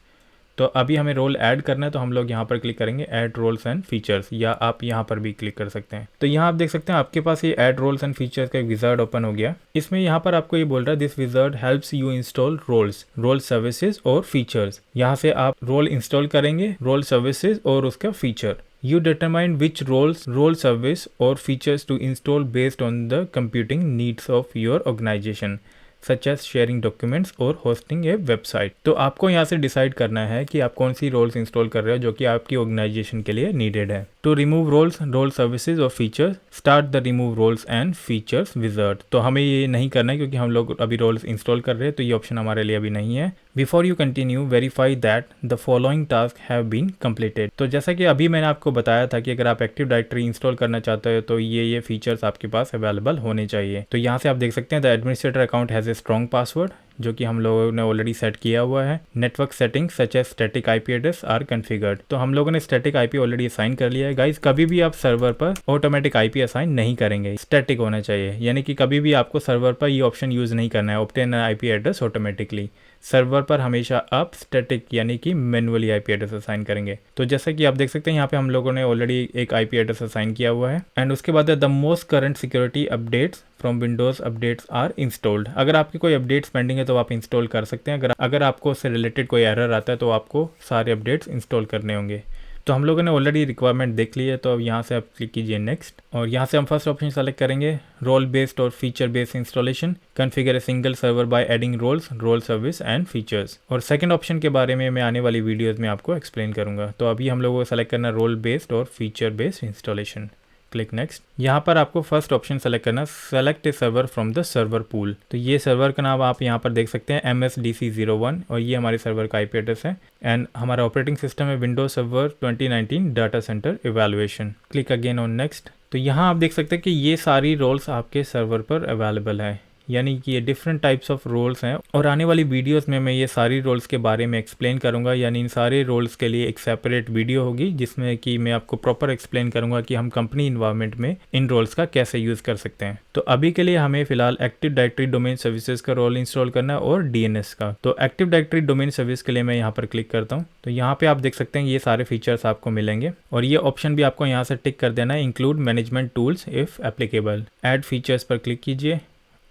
तो अभी हमें रोल ऐड करना है, तो हम लोग यहाँ पर क्लिक करेंगे ऐड रोल्स एंड फीचर्स, या आप यहाँ पर भी क्लिक कर सकते हैं। तो यहाँ आप देख सकते हैं आपके पास ये ऐड रोल्स एंड फीचर्स का एक विजार्ड ओपन हो गया। इसमें यहाँ पर आपको ये बोल रहा है this wizard helps you install roles, role services और फीचर्स। यहाँ से आप रोल इंस्टॉल करेंगे, रोल सर्विसेज और उसका feature. You determine which roles, role service or features to install based on the computing needs of your organization, such as sharing documents or hosting a website। तो आपको यहाँ से decide करना है कि आप कौन सी रोल्स इंस्टॉल कर रहे हो जो कि आपकी ऑर्गेनाइजेशन के लिए नीडेड है। To remove roles, role services और features, start the remove roles and features wizard. तो हमें ये नहीं करना है क्योंकि हम लोग अभी रोल्स इंस्टॉल कर रहे हैं, तो ये ऑप्शन हमारे लिए अभी नहीं है। Before you continue verify that the following task have been completed. तो जैसा कि अभी मैंने आपको बताया था कि अगर आप एक्टिव डायरेक्टरी इंस्टॉल करना चाहते हो तो ये फीचर्स आपके पास अवेलेबल होने चाहिए। तो यहाँ से आप देख सकते हैं the administrator account has a strong password, जो कि हम लोगों ने ऑलरेडी सेट किया हुआ है। Network settings such as static IP address are configured. तो हम लोगों ने स्टैटिक आईपी ऑलरेडी असाइन कर लिया है। गाइस, कभी भी आप सर्वर पर ऑटोमेटिक आईपी असाइन नहीं करेंगे, स्टैटिक होना चाहिए, यानी कि कभी भी आपको सर्वर पर ये ऑप्शन यूज़ नहीं करना है obtain IP address automatically. Server पर हमेशा आप स्टैटिक यानी कि मैनुअली आईपी एड्रेस असाइन करेंगे। तो जैसा कि आप देख सकते हैं यहाँ पे हम लोगों ने ऑलरेडी एक आईपी एड्रेस असाइन किया हुआ है। एंड उसके बाद the most current security updates from Windows updates are installed. अगर आपकी कोई अपडेट्स पेंडिंग है तो आप इंस्टॉल कर सकते हैं। अगर आपको उससे रिलेटेड कोई एरर आता है तो आपको सारे अपडेट्स इंस्टॉल करने होंगे। तो हम लोगों ने ऑलरेडी रिक्वायरमेंट देख ली है, तो अब यहाँ से आप क्लिक कीजिए नेक्स्ट, और यहाँ से हम फर्स्ट ऑप्शन सेलेक्ट करेंगे रोल बेस्ड और feature based installation, configure a single server by adding roles, role service and features. और सेकंड ऑप्शन के बारे में मैं आने वाली वीडियोज़ में आपको एक्सप्लेन करूँगा। तो अभी हम लोगों को सेलेक्ट करना रोल बेस्ड और feature based installation. Click next. यहाँ पर आपको फर्स्ट ऑप्शन सेलेक्ट करना select A server from the server pool. तो ये सर्वर का नाम आप यहाँ पर देख सकते हैं MSDC01, और ये हमारे सर्वर का आईपी एड्रेस है। एंड हमारा ऑपरेटिंग सिस्टम है Windows server 2019 data centre evaluation. Click again on next. तो यहाँ आप देख सकते हैं कि ये सारी रोल्स आपके सर्वर पर अवेलेबल है, यानी कि ये डिफरेंट टाइप्स ऑफ रोल्स हैं। और आने वाली वीडियोस में मैं ये सारी रोल्स के बारे में एक्सप्लेन करूंगा, यानी इन सारे रोल्स के लिए एक सेपरेट वीडियो होगी जिसमें कि मैं आपको प्रॉपर एक्सप्लेन करूंगा कि हम कंपनी इन्वायरमेंट में इन रोल्स का कैसे यूज़ कर सकते हैं। तो अभी के लिए हमें फिलहाल एक्टिव डायरेक्टरी डोमेन सर्विसेज का रोल इंस्टॉल करना है और DNS का। तो एक्टिव डायरेक्टरी डोमेन सर्विस के लिए मैं यहाँ पर क्लिक करता हूँ। तो यहाँ पे आप देख सकते हैं ये सारे फीचर्स आपको मिलेंगे, और ये ऑप्शन भी आपको यहाँ से टिक कर देना है, include management tools if applicable. Add features पर क्लिक कीजिए।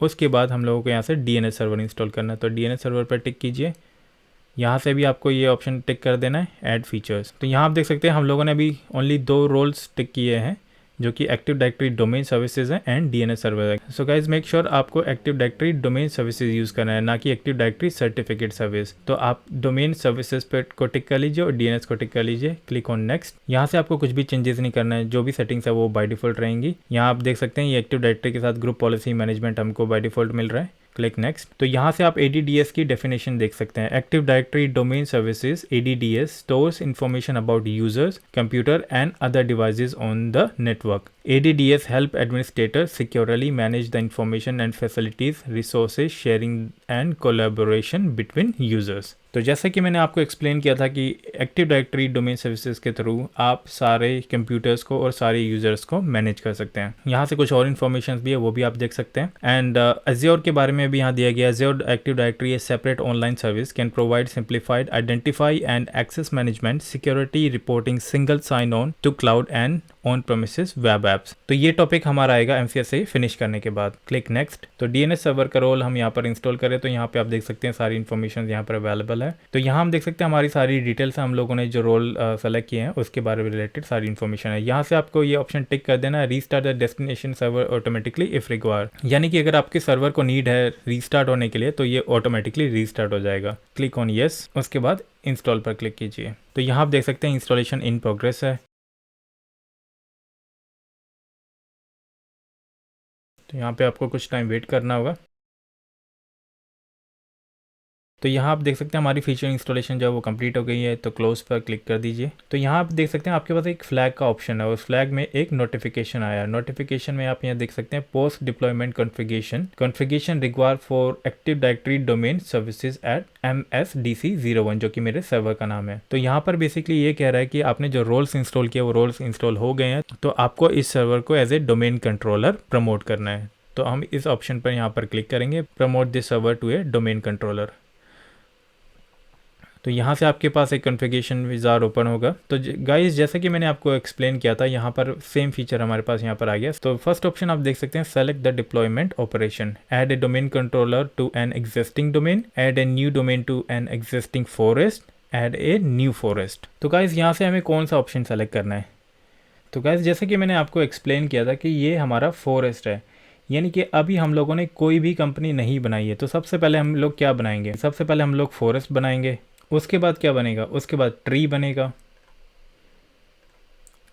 उसके बाद हम लोगों को यहाँ से DNS सर्वर इंस्टॉल करना है, तो DNS सर्वर पर टिक कीजिए। यहाँ से भी आपको ये ऑप्शन टिक कर देना है, ऐड फीचर्स। तो यहाँ आप देख सकते हैं हम लोगों ने अभी ओनली 2 रोल्स टिक किए हैं, जो कि एक्टिव डायरेक्टरी डोमेन सर्विसेज है एंड DNS सर्वर है। सो गाइज मेक श्योर आपको active directory domain services use करना है, ना कि एक्टिव डायरेक्टरी सर्टिफिकेट सर्विस। तो आप डोमेन सर्विसेज पे को टिक कर लीजिए और DNS को टिक कर लीजिए। Click on next. यहाँ से आपको कुछ भी चेंजेस नहीं करना है, जो भी सेटिंग्स है वो बाय डिफॉल्ट रहेंगी। यहाँ आप देख सकते हैं ये एक्टिव डायरेक्टरी के साथ ग्रुप पॉलिसी मैनेजमेंट हमको बाय डिफॉल्ट मिल रहा है। Click next. तो यहाँ से आप ADDS की डेफिनेशन देख सकते हैं। Active directory domain services ADDS stores information about users, computer and other devices on the network. ADDS help administrators securely manage the information and facilities resources sharing and collaboration between users। तो जैसा कि मैंने आपको explain किया था कि active directory domain services के through आप सारे कंप्यूटर्स को और सारे यूजर्स को मैनेज कर सकते हैं। यहाँ से कुछ और इन्फॉर्मेशन भी है, वो भी आप देख सकते हैं। एंड Azure के बारे में भी यहाँ दिया गया। Azure Active Directory separate online service can provide simplified identify and access management, security reporting, single sign on to cloud and on premises web apps. तो ये टॉपिक हमारा आएगा MCS से फिनिश करने के बाद। Click next. तो DNS सर्वर का रोल हम यहाँ पर इंस्टॉल करें, तो यहाँ पे आप देख सकते हैं सारी इन्फॉर्मेशन यहाँ पर अवेलेबल है। तो यहाँ हम देख सकते हैं हमारी सारी डिटेल्स हम लोगों ने जो रोल सेलेक्ट किए हैं उसके बारे में रिलेटेड सारी इन्फॉर्मेशन है। यहाँ से आपको ये ऑप्शन टिक कर देना है, restart the destination server automatically if require, यानी कि अगर आपके सर्वर को नीड है रीस्टार्ट होने के लिए तो ये ऑटोमेटिकली रीस्टार्ट हो जाएगा। Click on yes. उसके बाद इंस्टॉल पर क्लिक कीजिए। तो यहाँ आप देख सकते हैं इंस्टॉलेशन इन प्रोग्रेस है। तो यहाँ पे आपको कुछ टाइम वेट करना होगा। तो यहाँ आप देख सकते हैं हमारी फीचर इंस्टॉलेशन जो है वो कंप्लीट हो गई है, तो क्लोज पर क्लिक कर दीजिए। तो यहाँ आप देख सकते हैं आपके पास एक फ्लैग का ऑप्शन है, उस फ्लैग में एक नोटिफिकेशन आया। नोटिफिकेशन में आप यहाँ देख सकते हैं post deployment configuration require for active directory domain services at MSDC01, जो कि मेरे सर्वर का नाम है। तो यहाँ पर बेसिकली ये कह रहा है कि आपने जो रोल्स इंस्टॉल किए वो रोल्स इंस्टॉल हो गए हैं, तो आपको इस सर्वर को as a domain controller promote करना है। तो हम इस ऑप्शन पर यहाँ पर क्लिक करेंगे, promote this server to a domain controller. तो यहाँ से आपके पास एक कॉन्फ़िगरेशन विज़ार्ड ओपन होगा। तो गाइस जैसे कि मैंने आपको एक्सप्लेन किया था, यहाँ पर सेम फीचर हमारे पास यहाँ पर आ गया। तो फर्स्ट ऑप्शन आप देख सकते हैं, select the deployment operation, add a domain controller to an existing domain, add a new domain to an existing forest, add a new forest. तो गाइस यहाँ से हमें कौन सा ऑप्शन सेलेक्ट करना है? तो गाइस जैसे कि मैंने आपको एक्सप्लेन किया था कि ये हमारा फॉरेस्ट है, यानी कि अभी हम लोगों ने कोई भी कंपनी नहीं बनाई है। तो सबसे पहले हम लोग क्या बनाएंगे? सबसे पहले हम लोग फॉरेस्ट बनाएंगे। उसके बाद क्या बनेगा? उसके बाद ट्री बनेगा।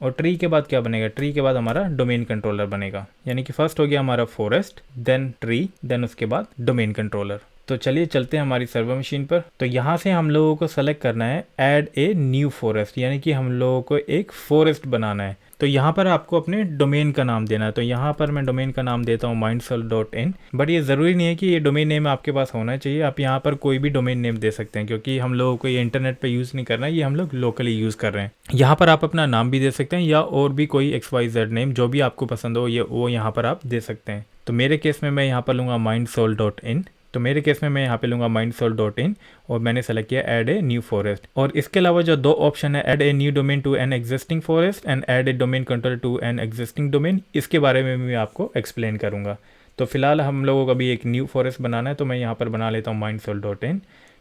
और ट्री के बाद क्या बनेगा? ट्री के बाद हमारा डोमेन कंट्रोलर बनेगा। यानी कि फर्स्ट हो गया हमारा फॉरेस्ट, देन ट्री, देन उसके बाद डोमेन कंट्रोलर। तो चलिए चलते हैं हमारी सर्वर मशीन पर। तो यहाँ से हम लोगों को सेलेक्ट करना है ऐड ए न्यू फॉरेस्ट, यानी कि हम लोगों को एक फॉरेस्ट बनाना है। तो यहाँ पर आपको अपने डोमेन का नाम देना है। तो यहाँ पर मैं डोमेन का नाम देता हूँ mindcell.in। बट ये ज़रूरी नहीं है कि ये डोमेन नेम आपके पास होना चाहिए, आप यहाँ पर कोई भी डोमेन नेम दे सकते हैं, क्योंकि हम लोगों को ये इंटरनेट पे यूज़ नहीं करना है, ये हम लोग लोकली यूज़ कर रहे हैं। यहाँ पर आप अपना नाम भी दे सकते हैं या और भी कोई XYZ नेम जो भी आपको पसंद हो ये वो यहाँ पर आप दे सकते हैं। तो मेरे केस में मैं यहाँ पर लूँगा mindsoul.in। तो मेरे केस में मैं यहाँ पे लूँगा mindsoul.in और मैंने सेलेक्ट किया ऐड ए न्यू फॉरेस्ट। और इसके अलावा जो दो ऑप्शन है, add a new domain to an existing forest and add a domain controller to an existing domain, इसके बारे में मैं आपको एक्सप्लेन करूँगा। तो फिलहाल हम लोगों को अभी एक न्यू फॉरेस्ट बनाना है, तो मैं यहाँ पर बना लेता हूँ mindsoul.in,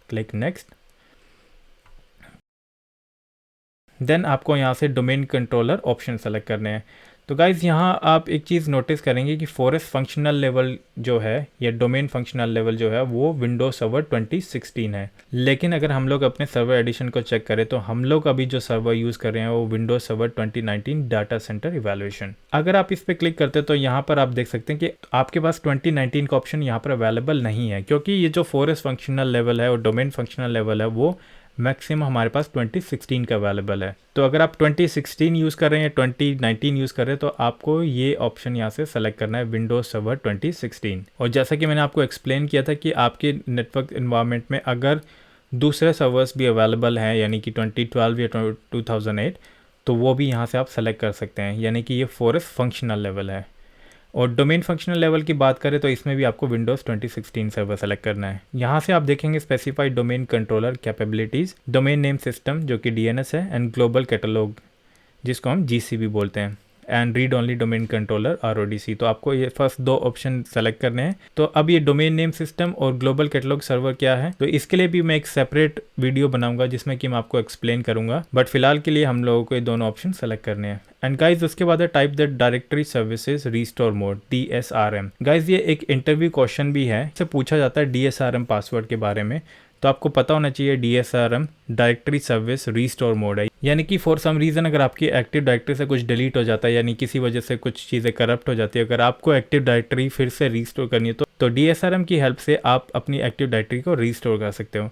क्लिक नेक्स्ट। देन आपको यहाँ से डोमेन कंट्रोलर ऑप्शन सेलेक्ट करने हैं। तो गाइज़ यहाँ आप एक चीज़ नोटिस करेंगे कि फॉरेस्ट फंक्शनल लेवल जो है या डोमेन फंक्शनल लेवल जो है वो विंडोज सर्वर 2016 है। लेकिन अगर हम लोग अपने सर्वर एडिशन को चेक करें तो हम लोग अभी जो सर्वर यूज़ कर रहे हैं वो Windows server 2019 data centre evaluation. अगर आप इस पर क्लिक करते हैं तो यहाँ पर आप देख सकते हैं कि आपके पास 2019 का ऑप्शन यहाँ पर अवेलेबल नहीं है, क्योंकि ये जो फॉरेस्ट फंक्शनल लेवल है और डोमेन फंक्शनल लेवल है वो मैक्सिमम हमारे पास 2016 का अवेलेबल है। तो अगर आप 2016 यूज़ कर रहे हैं, 2019 यूज़ कर रहे हैं, तो आपको ये ऑप्शन यहाँ से सेलेक्ट करना है विंडोज सर्वर 2016। और जैसा कि मैंने आपको एक्सप्लेन किया था कि आपके नेटवर्क इन्वायरमेंट में अगर दूसरे सर्वर्स भी अवेलेबल हैं, यानी कि 2012 या 2008, तो वो भी यहाँ से आप सेलेक्ट कर सकते हैं, यानी कि ये फॉरेस्ट फंक्शनल लेवल है। और डोमेन फंक्शनल लेवल की बात करें तो इसमें भी आपको विंडोज़ 2016 सर्वर सेलेक्ट करना है। यहाँ से आप देखेंगे specified domain controller capabilities, domain name system जो कि DNS है, एंड ग्लोबल कैटलॉग जिसको हम GCP बोलते हैं, and read only domain controller RODC। तो आपको ये फर्स्ट दो ऑप्शन सेलेक्ट करने हैं। तो अब ये डोमेन नेम सिस्टम और ग्लोबल कैटलॉग सर्वर क्या है, तो इसके लिए भी मैं एक सेपरेट वीडियो बनाऊंगा जिसमें कि मैं आपको एक्सप्लेन करूंगा, बट फिलहाल के लिए हम लोगों को ये दोनों ऑप्शन सेलेक्ट करने हैं। एंड गाइज उसके बाद है type the directory services restore mode, DSRM। Guys ये एक इंटरव्यू क्वेश्चन भी है, इससे पूछा जाता है DSRM पासवर्ड के बारे में। तो आपको पता होना चाहिए DSRM directory service restore mode है, यानी कि फॉर सम रीज़न अगर आपकी एक्टिव डायरेक्टरी से कुछ डिलीट हो जाता है, यानी किसी वजह से कुछ चीज़ें करप्ट हो जाती है, अगर आपको एक्टिव डायरेक्टरी फिर से रिस्टोर करनी है तो DSRM की हेल्प से आप अपनी एक्टिव डायरेक्टरी को रिस्टोर कर सकते हो।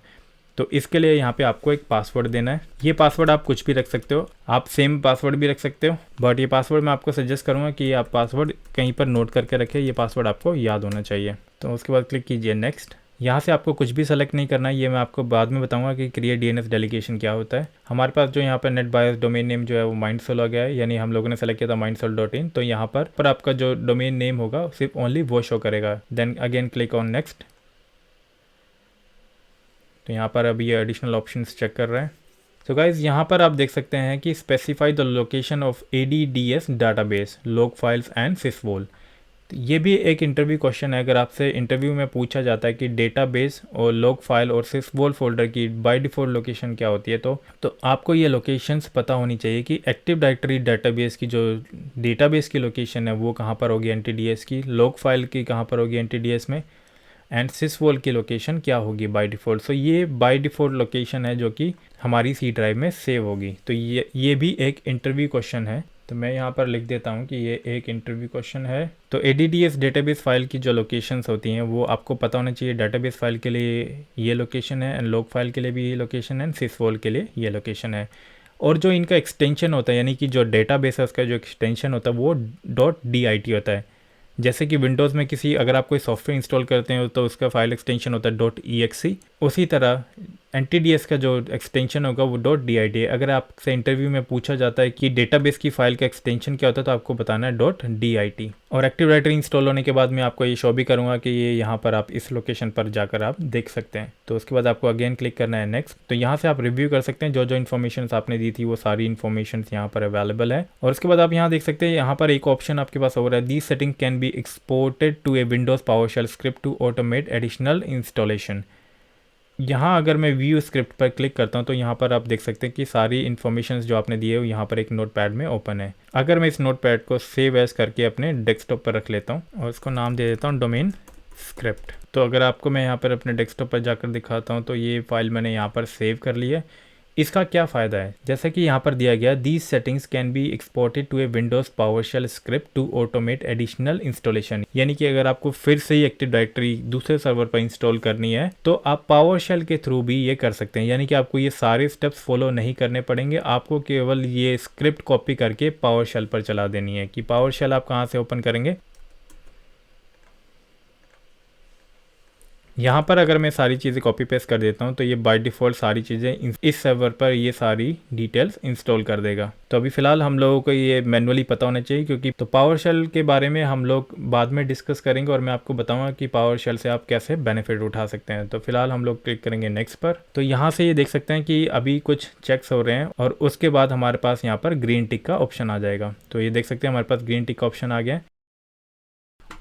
तो इसके लिए यहाँ पे आपको एक पासवर्ड देना है। ये पासवर्ड आप कुछ भी रख सकते हो, आप सेम पासवर्ड भी रख सकते हो, बट ये पासवर्ड मैं आपको सजेस्ट करूँगा कि आप पासवर्ड कहीं पर नोट करके रखें, ये पासवर्ड आपको याद होना चाहिए। तो उसके बाद क्लिक कीजिए नेक्स्ट। यहाँ से आपको कुछ भी सेलेक्ट नहीं करना है, ये मैं आपको बाद में बताऊंगा कि क्रिएट DNS डेलीगेशन क्या होता है। हमारे पास जो यहाँ पर नेट बायस डोमेन नेम जो है वो mindsoul आ गया है, यानी हम लोगों ने सेलेक्ट किया था mindsoul.in। तो यहाँ पर आपका जो डोमेन नेम होगा सिर्फ ओनली वो शो करेगा। Then again click on next. तो यहाँ पर अभी ये एडिशनल ऑप्शंस चेक कर रहे हैं। तो गाइज़ यहाँ पर आप देख सकते हैं कि specify the location of ADDS database, log files and sysvol. तो ये भी एक इंटरव्यू क्वेश्चन है। अगर आपसे इंटरव्यू में पूछा जाता है कि डेटाबेस और लॉग फाइल और सिसवोल फोल्डर की बाय डिफ़ॉल्ट लोकेशन क्या होती है, तो आपको ये लोकेशंस पता होनी चाहिए कि एक्टिव डायरेक्टरी डेटाबेस की जो डेटाबेस की लोकेशन है वो कहाँ पर होगी NTDS की, लॉग फाइल की कहाँ पर होगी NTDS में, एंड सिसवोल की लोकेशन क्या होगी बाय डिफ़ॉल्ट। सो ये बाय डिफ़ॉल्ट लोकेशन है जो कि हमारी C ड्राइव में सेव होगी। तो ये भी एक इंटरव्यू क्वेश्चन है। तो मैं यहाँ पर लिख देता हूँ कि ये एक इंटरव्यू क्वेश्चन है। तो ADDS डेटाबेस फाइल की जो लोकेशंस होती हैं वो आपको पता होना चाहिए। डेटाबेस फाइल के लिए ये लोकेशन है, एंड लॉग फाइल के लिए भी ये लोकेशन है, एंड सिसवोल के लिए ये लोकेशन है। और जो इनका एक्सटेंशन होता है, यानी कि जो डेटाबेस है उसका जो एक्सटेंशन होता है वो .dit होता है। जैसे कि विंडोज़ में किसी अगर आप कोई सॉफ्टवेयर इंस्टॉल करते हो तो उसका फाइल एक्सटेंशन होता है .exe, उसी तरह NTDS का जो एक्सटेंशन होगा वो .did है। अगर आपसे इंटरव्यू में पूछा जाता है कि डेटाबेस की फाइल का एक्सटेंशन क्या होता है तो आपको बताना है .dit। और एक्टिव डायरेक्टरी इंस्टॉल होने के बाद मैं आपको ये शो भी करूँगा कि ये यहाँ पर आप इस लोकेशन पर जाकर आप देख सकते हैं। तो उसके बाद आपको अगेन क्लिक करना है नेक्स्ट। तो यहाँ से आप रिव्यू कर सकते हैं, जो जो इन्फॉर्मेशन आपने दी थी वो सारी इन्फॉर्मेशन यहाँ पर अवेलेबल है। और उसके बाद आप यहाँ देख सकते हैं, यहाँ पर एक ऑप्शन आपके पास हो रहा है, the setting can be exported to a Windows PowerShell script to automate additional installation. यहाँ अगर मैं व्यू स्क्रिप्ट पर क्लिक करता हूँ तो यहाँ पर आप देख सकते हैं कि सारी इन्फॉर्मेशन जो आपने दी है वो यहाँ पर एक नोटपैड में ओपन है। अगर मैं इस नोटपैड को सेव एज करके अपने डेस्कटॉप पर रख लेता हूँ और इसको नाम दे देता हूँ डोमेन स्क्रिप्ट, तो अगर आपको मैं यहाँ पर अपने डेस्कटॉप पर जाकर दिखाता हूँ तो ये फाइल मैंने यहाँ पर सेव कर ली है। इसका क्या फ़ायदा है, जैसा कि यहाँ पर दिया गया, these settings can be exported to a Windows PowerShell script to automate additional installation. यानी कि अगर आपको फिर से ही एक्टिव डायरेक्टरी दूसरे सर्वर पर इंस्टॉल करनी है तो आप पावरशेल के थ्रू भी ये कर सकते हैं। यानी कि आपको ये सारे स्टेप्स फॉलो नहीं करने पड़ेंगे, आपको केवल ये स्क्रिप्ट कॉपी करके पावरशेल पर चला देनी है। कि पावरशेल आप कहाँ से ओपन करेंगे, यहाँ पर अगर मैं सारी चीज़ें कॉपी पेस्ट कर देता हूँ तो ये बाय डिफ़ॉल्ट सारी चीज़ें इस सर्वर पर ये सारी डिटेल्स इंस्टॉल कर देगा। तो अभी फ़िलहाल हम लोगों को ये मैनुअली पता होना चाहिए, क्योंकि तो पावरशेल के बारे में हम लोग बाद में डिस्कस करेंगे और मैं आपको बताऊंगा कि पावरशेल से आप कैसे बेनिफिट उठा सकते हैं। तो फिलहाल हम लोग क्लिक करेंगे नेक्स्ट पर। तो यहाँ से ये देख सकते हैं कि अभी कुछ चेक्स हो रहे हैं और उसके बाद हमारे पास यहाँ पर ग्रीन टिक का ऑप्शन आ जाएगा। तो ये देख सकते हैं हमारे पास ग्रीन टिक का ऑप्शन आ गया है।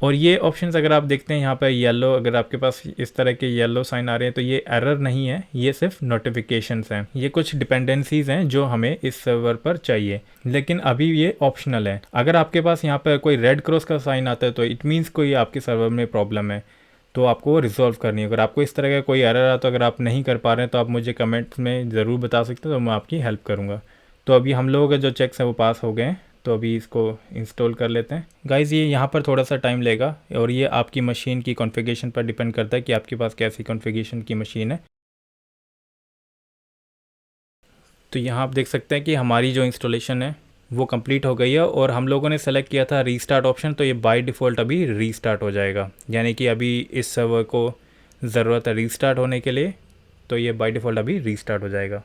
और ये ऑप्शंस अगर आप देखते हैं यहाँ पर येलो, अगर आपके पास इस तरह के येलो साइन आ रहे हैं तो ये एरर नहीं है, ये सिर्फ नोटिफिकेशंस हैं। ये कुछ डिपेंडेंसीज हैं जो हमें इस सर्वर पर चाहिए, लेकिन अभी ये ऑप्शनल है। अगर आपके पास यहाँ पर कोई रेड क्रॉस का साइन आता है तो इट मीन्स कोई आपके सर्वर में प्रॉब्लम है, तो आपको रिजॉल्व करनी है। अगर आपको इस तरह का कोई एरर आता है, अगर आप नहीं कर पा रहे हैं तो आप मुझे कमेंट्स में ज़रूर बता सकते हैं, तो मैं आपकी हेल्प करूँगा। तो अभी हम लोगों के जो चेक्स हैं वो पास हो गए हैं, तो अभी इसको इंस्टॉल कर लेते हैं। गाइज़ ये यहाँ पर थोड़ा सा टाइम लेगा और ये आपकी मशीन की कॉन्फ़िगरेशन पर डिपेंड करता है कि आपके पास कैसी कॉन्फ़िगरेशन की मशीन है। तो यहाँ आप देख सकते हैं कि हमारी जो इंस्टॉलेशन है वो कंप्लीट हो गई है और हम लोगों ने सेलेक्ट किया था रीस्टार्ट ऑप्शन, तो ये बाय डिफ़ॉल्ट अभी रीस्टार्ट हो जाएगा। यानी कि अभी इस सर्वर को ज़रूरत है रीस्टार्ट होने के लिए, तो ये बाय डिफ़ॉल्ट अभी रीस्टार्ट हो जाएगा।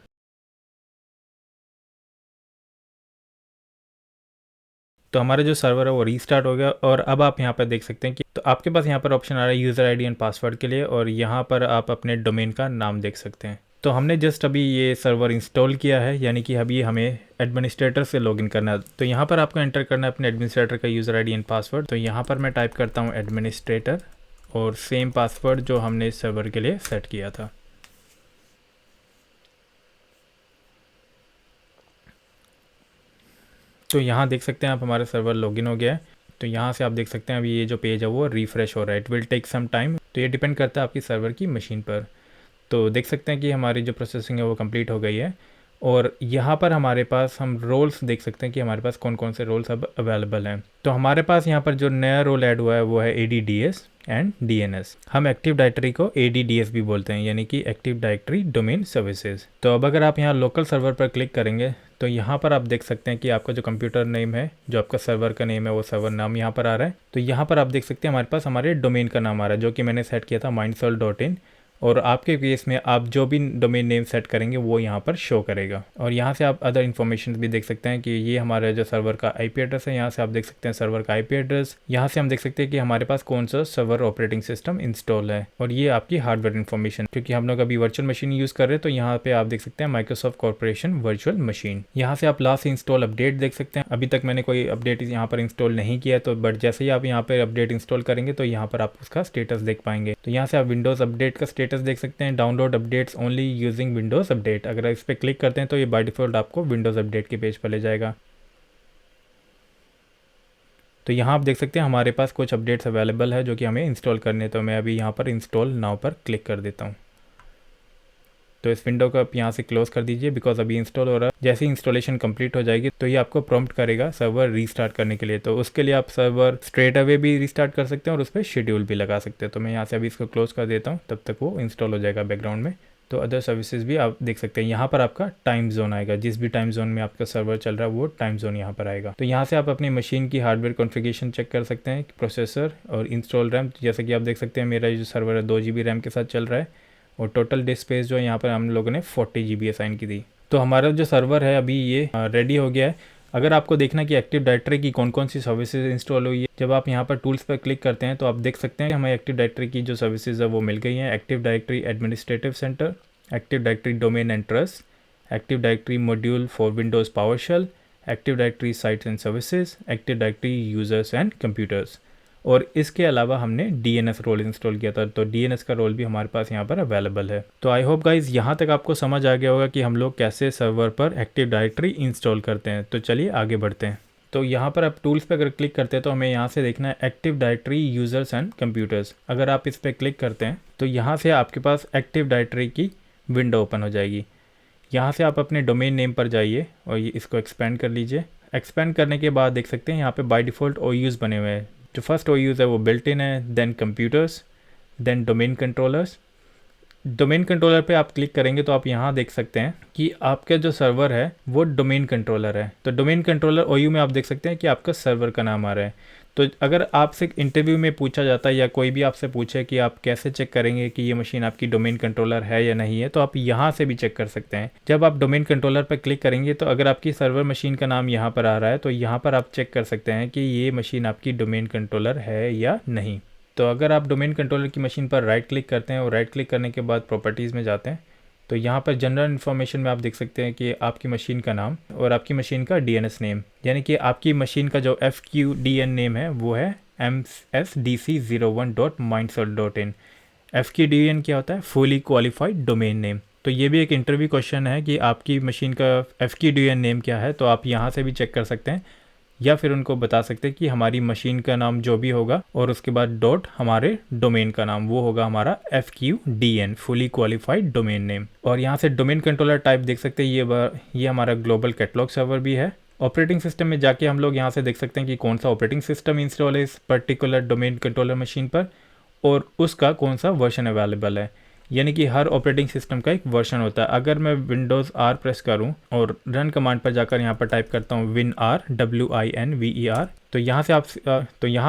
तो हमारा जो सर्वर है वो रीस्टार्ट हो गया और अब आप यहाँ पर देख सकते हैं कि तो आपके पास यहाँ पर ऑप्शन आ रहा है यूज़र आईडी एंड पासवर्ड के लिए, और यहाँ पर आप अपने डोमेन का नाम देख सकते हैं। तो हमने जस्ट अभी ये सर्वर इंस्टॉल किया है, यानी कि अभी हमें एडमिनिस्ट्रेटर से लॉगिन करना है। तो यहाँ पर आपको एंटर करना है अपने एडमिनिस्ट्रेटर का यूज़र आईडी एंड पासवर्ड। तो यहाँ पर मैं टाइप करता हूँ एडमिनिस्ट्रेटर और सेम पासवर्ड जो हमने इस सर्वर के लिए सेट किया था। तो यहाँ देख सकते हैं आप हमारा सर्वर लॉगिन हो गया है। तो यहाँ से आप देख सकते हैं अभी ये जो पेज है वो रिफ़्रेश हो रहा है। It will take some time, तो ये डिपेंड करता है आपकी सर्वर की मशीन पर। तो देख सकते हैं कि हमारी जो प्रोसेसिंग है वो कंप्लीट हो गई है और यहाँ पर हमारे पास हम रोल्स देख सकते हैं कि हमारे पास कौन कौन से रोल्स अब अवेलेबल हैं। तो हमारे पास यहाँ पर जो नया रोल ऐड हुआ है वो है ADDS एंड DNS। हम एक्टिव डायरेक्टरी को ADDS भी बोलते हैं, यानी कि एक्टिव डायरेक्टरी डोमेन सर्विसेज। तो अब अगर आप यहाँ लोकल सर्वर पर क्लिक करेंगे तो यहाँ पर आप देख सकते हैं कि आपका जो कंप्यूटर नेम है, जो आपका सर्वर का नेम है, वो सर्वर नाम यहाँ पर आ रहा है। तो यहाँ पर आप देख सकते हैं हमारे पास हमारे डोमेन का नाम आ रहा है, जो कि मैंने सेट किया था mindsoul.in। और आपके केस में आप जो भी डोमेन नेम सेट करेंगे वो यहाँ पर शो करेगा। और यहाँ से आप अदर इन्फॉर्मेशन भी देख सकते हैं कि ये हमारा जो सर्वर का IP एड्रेस है, यहाँ से आप देख सकते हैं सर्वर का IP एड्रेस। यहाँ से हम देख सकते हैं कि हमारे पास कौन सा सर्वर ऑपरेटिंग सिस्टम इंस्टॉल है, और ये आपकी हार्डवेयर इन्फॉर्मेशन, क्योंकि हम लोग अभी वर्चुअल मशीन यूज़ कर रहे हैं। तो यहाँ पे आप देख सकते हैं माइक्रोसॉफ्ट कॉर्पोरेशन वर्चुअल मशीन। यहाँ से आप लास्ट इंस्टॉल अपडेट देख सकते हैं। अभी तक मैंने कोई अपडेट यहाँ पर इंस्टॉल नहीं किया है, तो बट जैसे ही आप यहाँ पर अपडेट इंस्टॉल करेंगे तो यहाँ पर आप उसका स्टेटस देख पाएंगे। तो यहाँ से आप विंडोज़ अपडेट का स्टेटस देख सकते हैं, download updates only using Windows update. अगर इस पर क्लिक करते हैं तो ये बाय डिफ़ॉल्ट आपको विंडोज़ अपडेट के पेज पर ले जाएगा। तो यहाँ आप देख सकते हैं हमारे पास कुछ अपडेट्स अवेलेबल है जो कि हमें इंस्टॉल करने हैं। तो मैं अभी यहाँ पर इंस्टॉल नाउ पर क्लिक कर देता हूँ। तो इस विंडो को आप यहाँ से क्लोज कर दीजिए, बिकॉज अभी इंस्टॉल हो रहा है। जैसे ही इंस्टॉलेशन कंप्लीट हो जाएगी तो ये आपको प्रॉम्प्ट करेगा सर्वर रीस्टार्ट करने के लिए। तो उसके लिए आप सर्वर स्ट्रेट अवे भी रीस्टार्ट कर सकते हैं और उस पर शेड्यूल भी लगा सकते हैं। तो मैं यहाँ से अभी इसको क्लोज कर देता हूँ, तब तक वो इंस्टॉल हो जाएगा बैकग्राउंड में। तो अदर सर्विसेज भी आप देख सकते हैं। यहाँ पर आपका टाइम जोन आएगा, जिस भी टाइम जोन में आपका सर्वर चल रहा है वो टाइम जोन यहाँ पर आएगा। तो यहाँ से आप अपनी मशीन की हार्डवेयर कॉन्फ़िगरेशन चेक कर सकते हैं, प्रोसेसर और इंस्टॉल रैम। जैसे कि आप देख सकते हैं मेरा जो सर्वर है 2 GB रैम के साथ चल रहा है और टोटल डिस्क स्पेस जो है यहाँ पर हम लोगों ने 40 GB असाइन की थी। तो हमारा जो सर्वर है अभी ये रेडी हो गया है। अगर आपको देखना कि एक्टिव डायरेक्टरी की कौन कौन सी सर्विसेज इंस्टॉल हुई है, जब आप यहाँ पर टूल्स पर क्लिक करते हैं तो आप देख सकते हैं कि हमें एक्टिव डायरेक्टरी की जो सर्विसेज है वो मिल गई हैं। Active directory administrative centre, active directory domain and trust, active directory module for Windows PowerShell, active directory sites and services, active directory users and computers. और इसके अलावा हमने DNS रोल इंस्टॉल किया था, तो DNS का रोल भी हमारे पास यहाँ पर अवेलेबल है। तो आई होप गाइज यहाँ तक आपको समझ आ गया होगा कि हम लोग कैसे सर्वर पर एक्टिव डायरेक्टरी इंस्टॉल करते हैं। तो चलिए आगे बढ़ते हैं। तो यहाँ पर आप टूल्स पर अगर क्लिक करते हैं तो हमें यहाँ से देखना है active directory users and computers. अगर आप इस पर क्लिक करते हैं तो यहाँ से आपके पास एक्टिव डायरेक्टरी की विंडो ओपन हो जाएगी। यहाँ से आप अपने डोमेन नेम पर जाइए और ये इसको एक्सपेंड कर लीजिए। एक्सपेंड करने के बाद देख सकते हैं यहाँ पे बाय डिफ़ॉल्ट OUs बने हुए हैं। जो फर्स्ट OUs है वो बिल्ट इन है, then computers, then domain controllers. Domain controller पे आप क्लिक करेंगे तो आप यहाँ देख सकते हैं कि आपका जो सर्वर है वो डोमेन कंट्रोलर है। तो डोमेन कंट्रोलर OU में आप देख सकते हैं कि आपका सर्वर का नाम आ रहा है। तो अगर आपसे इंटरव्यू में पूछा जाता है या कोई भी आपसे पूछे कि आप कैसे चेक करेंगे कि ये मशीन आपकी डोमेन कंट्रोलर है या नहीं है, तो आप यहाँ से भी चेक कर सकते हैं। जब आप डोमेन कंट्रोलर पर क्लिक करेंगे तो अगर आपकी सर्वर मशीन का नाम यहाँ पर आ रहा है तो यहाँ पर आप चेक कर सकते हैं कि ये मशीन आपकी डोमेन कंट्रोलर है या नहीं। तो अगर आप डोमेन कंट्रोलर की मशीन पर राइट क्लिक करते हैं और राइट क्लिक करने के बाद प्रॉपर्टीज़ में जाते हैं तो यहाँ पर जनरल इन्फॉर्मेशन में आप देख सकते हैं कि आपकी मशीन का नाम और आपकी मशीन का DNS नेम, यानी कि आपकी मशीन का जो FQDN नेम है वो है msdc01.mindcell.in। FQDN क्या होता है? Fully qualified domain name. तो ये भी एक इंटरव्यू क्वेश्चन है कि आपकी मशीन का FQDN नेम क्या है, तो आप यहाँ से भी चेक कर सकते हैं या फिर उनको बता सकते हैं कि हमारी मशीन का नाम जो भी होगा और उसके बाद डॉट हमारे डोमेन का नाम वो होगा हमारा FQDN fully qualified domain name. और यहाँ से डोमेन कंट्रोलर टाइप देख सकते हैं ये हमारा ग्लोबल कैटलॉग सर्वर भी है। ऑपरेटिंग सिस्टम में जाके हम लोग यहाँ से देख सकते हैं कि कौन सा ऑपरेटिंग सिस्टम इंस्टॉल है इस पर्टिकुलर डोमेन कंट्रोलर मशीन पर और उसका कौन सा वर्जन अवेलेबल है, यानी कि हर ऑपरेटिंग सिस्टम का एक वर्जन होता है। अगर मैं विंडोज़ R प्रेस करूं और रन कमांड पर जाकर यहाँ पर टाइप करता हूँ WinR WINVER, तो यहाँ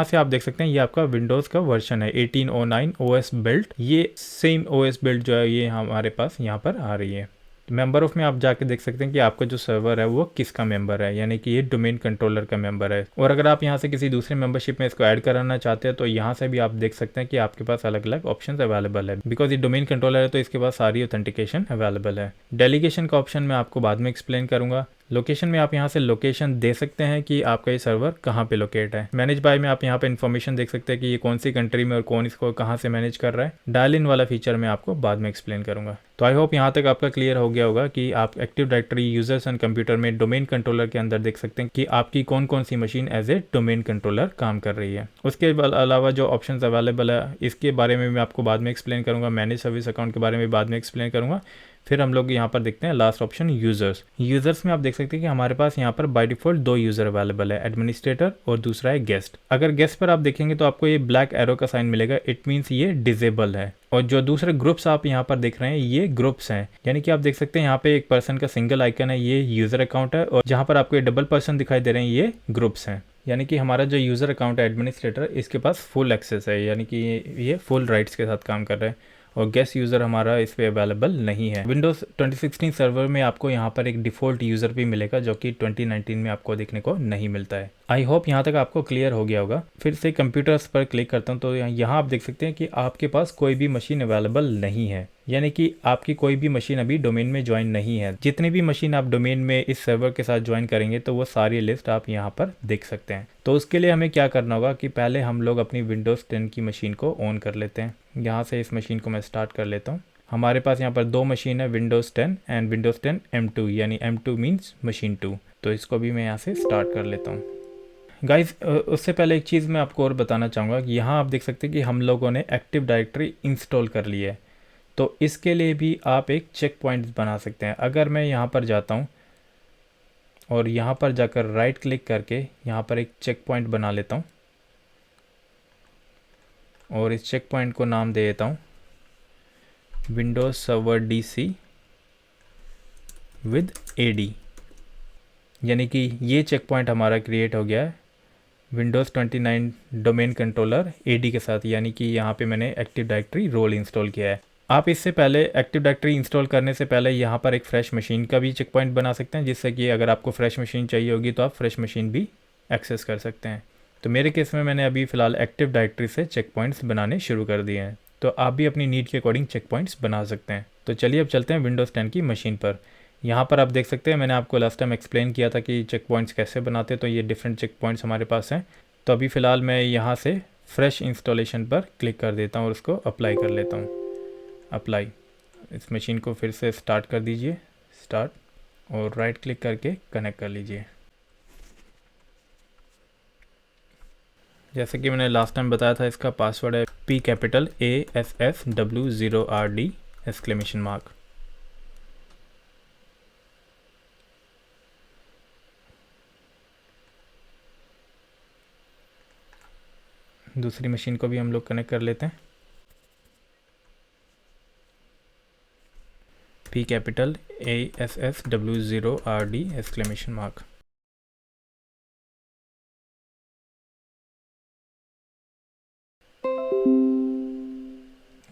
से आप देख सकते हैं ये आपका विंडोज़ का वर्जन है 1809 OS बिल्ड। ये सेम OS बिल्ड जो है ये हमारे पास यहाँ पर आ रही है। मेंबर ऑफ में आप जाके देख सकते हैं कि आपका जो सर्वर है वो किसका मेंबर है, यानी कि ये डोमेन कंट्रोलर का मेंबर है। और अगर आप यहाँ से किसी दूसरे मेंबरशिप में इसको ऐड कराना चाहते हैं तो यहाँ से भी आप देख सकते हैं कि आपके पास अलग अलग ऑप्शंस अवेलेबल है। बिकॉज ये डोमेन कंट्रोलर है तो इसके पास सारी ऑथेंटिकेशन अवेलेबल है। डेलीगेशन का ऑप्शन मैं आपको बाद में एक्सप्लेन करूंगा। लोकेशन में आप यहाँ से लोकेशन दे सकते हैं कि आपका ये सर्वर कहाँ पे लोकेट है। मैनेज बाय में आप यहाँ पे इन्फॉर्मेशन देख सकते हैं कि ये कौन सी कंट्री में और कौन इसको कहाँ से मैनेज कर रहा है। डायल इन वाला फीचर मैं आपको बाद में एक्सप्लेन करूंगा। तो आई होप यहाँ तक आपका क्लियर हो गया होगा कि आप active directory users and computer में डोमेन कंट्रोलर के अंदर देख सकते हैं कि आपकी कौन कौन सी machine as a domain controller काम कर रही है। उसके अलावा जो ऑप्शंस अवेलेबल है इसके बारे में मैं आपको बाद में एक्सप्लेन करूँगा। मैनेज सर्विस अकाउंट के बारे में बाद में एक्सप्लेन करूँगा। फिर हम लोग यहाँ पर देखते हैं लास्ट ऑप्शन यूजर्स में आप देख सकते हैं कि हमारे पास यहाँ पर बाय डिफॉल्ट 2 यूजर अवेलेबल है, एडमिनिस्ट्रेटर और दूसरा है गेस्ट। अगर गेस्ट पर आप देखेंगे तो आपको ये ब्लैक एरो का साइन मिलेगा, इट मीन्स ये डिसेबल है। और जो दूसरे ग्रुप्स आप यहाँ पर देख रहे हैं ये ग्रुप्स हैं, यानी कि आप देख सकते हैं यहाँ पे एक पर्सन का सिंगल आइकन है, ये यूजर अकाउंट है, और जहाँ पर आपको ये डबल पर्सन दिखाई दे रहे हैं ये ग्रुप्स हैं। यानी कि हमारा जो यूज़र अकाउंट है एडमिनिस्ट्रेटर इसके पास फुल एक्सेस है, यानी कि ये फुल राइट्स के साथ काम कर रहा है, और गेस्ट यूज़र हमारा इस पे अवेलेबल नहीं है। विंडोज़ 2016 सर्वर में आपको यहाँ पर एक डिफ़ॉल्ट यूज़र भी मिलेगा जो कि 2019 में आपको देखने को नहीं मिलता है। आई होप यहाँ तक आपको क्लियर हो गया होगा। फिर से कंप्यूटर्स पर क्लिक करता हूँ तो यहाँ आप देख सकते हैं कि आपके पास कोई भी मशीन अवेलेबल नहीं है, यानी कि आपकी कोई भी मशीन अभी डोमेन में ज्वाइन नहीं है। जितनी भी मशीन आप डोमेन में इस सर्वर के साथ ज्वाइन करेंगे तो वो सारी लिस्ट आप यहाँ पर देख सकते हैं। तो उसके लिए हमें क्या करना होगा कि पहले हम लोग अपनी विंडोज़ 10 की मशीन को ऑन कर लेते हैं। यहाँ से इस मशीन को मैं स्टार्ट कर लेता हूँ। हमारे पास यहाँ पर 2 मशीन है, विंडोज़ 10 एंड विंडोज़ 10 M2, यानी M2 मीन्स मशीन 2। तो इसको भी मैं यहाँ से स्टार्ट कर लेता हूँ। गाइस उससे पहले एक चीज़ मैं आपको और बताना चाहूँगा कि यहाँ आप देख सकते हैं कि हम लोगों ने एक्टिव डायरेक्टरी इंस्टॉल कर ली है। तो इसके लिए भी आप एक चेक पॉइंट बना सकते हैं। अगर मैं यहाँ पर जाता हूँ और यहाँ पर जाकर राइट क्लिक करके यहाँ पर एक चेक पॉइंट बना लेता हूँ और इस चेक पॉइंट को नाम दे देता हूँ Windows server DC with AD, यानी कि ये चेक पॉइंट हमारा क्रिएट हो गया है विंडोज़ 29 डोमेन कंट्रोलर AD के साथ, यानी कि यहाँ पे मैंने एक्टिव डायरेक्टरी रोल इंस्टॉल किया है। आप इससे पहले एक्टिव डायरेक्टरी इंस्टॉल करने से पहले यहाँ पर एक फ्रेश मशीन का भी चेक पॉइंट बना सकते हैं, जिससे कि अगर आपको फ्रेश मशीन चाहिए होगी तो आप फ्रेश मशीन भी एक्सेस कर सकते हैं। तो मेरे केस में मैंने अभी फ़िलहाल एक्टिव डायरेक्टरी से चेक पॉइंट्स बनाने शुरू कर दिए हैं, तो आप भी अपनी नीड के अकॉर्डिंग चेक पॉइंट्स बना सकते हैं। तो चलिए अब चलते हैं विंडोज़ 10 की मशीन पर। यहाँ पर आप देख सकते हैं मैंने आपको लास्ट टाइम एक्सप्लेन किया था कि चेक पॉइंट्स कैसे बनाते, तो ये डिफरेंट चेक पॉइंट्स हमारे पास हैं। तो अभी फ़िलहाल मैं यहाँ से फ्रेश इंस्टॉलेशन पर क्लिक कर देता हूँ और उसको अप्लाई कर लेता हूँ। अप्लाई, इस मशीन को फिर से स्टार्ट कर दीजिए, स्टार्ट, और राइट क्लिक करके कनेक्ट कर लीजिए। जैसे कि मैंने लास्ट टाइम बताया था, इसका पासवर्ड है PASSW0RD एक्सक्लेमेशन मार्क। दूसरी मशीन को भी हम लोग कनेक्ट कर लेते हैं। PASSW0RD exclamation mark.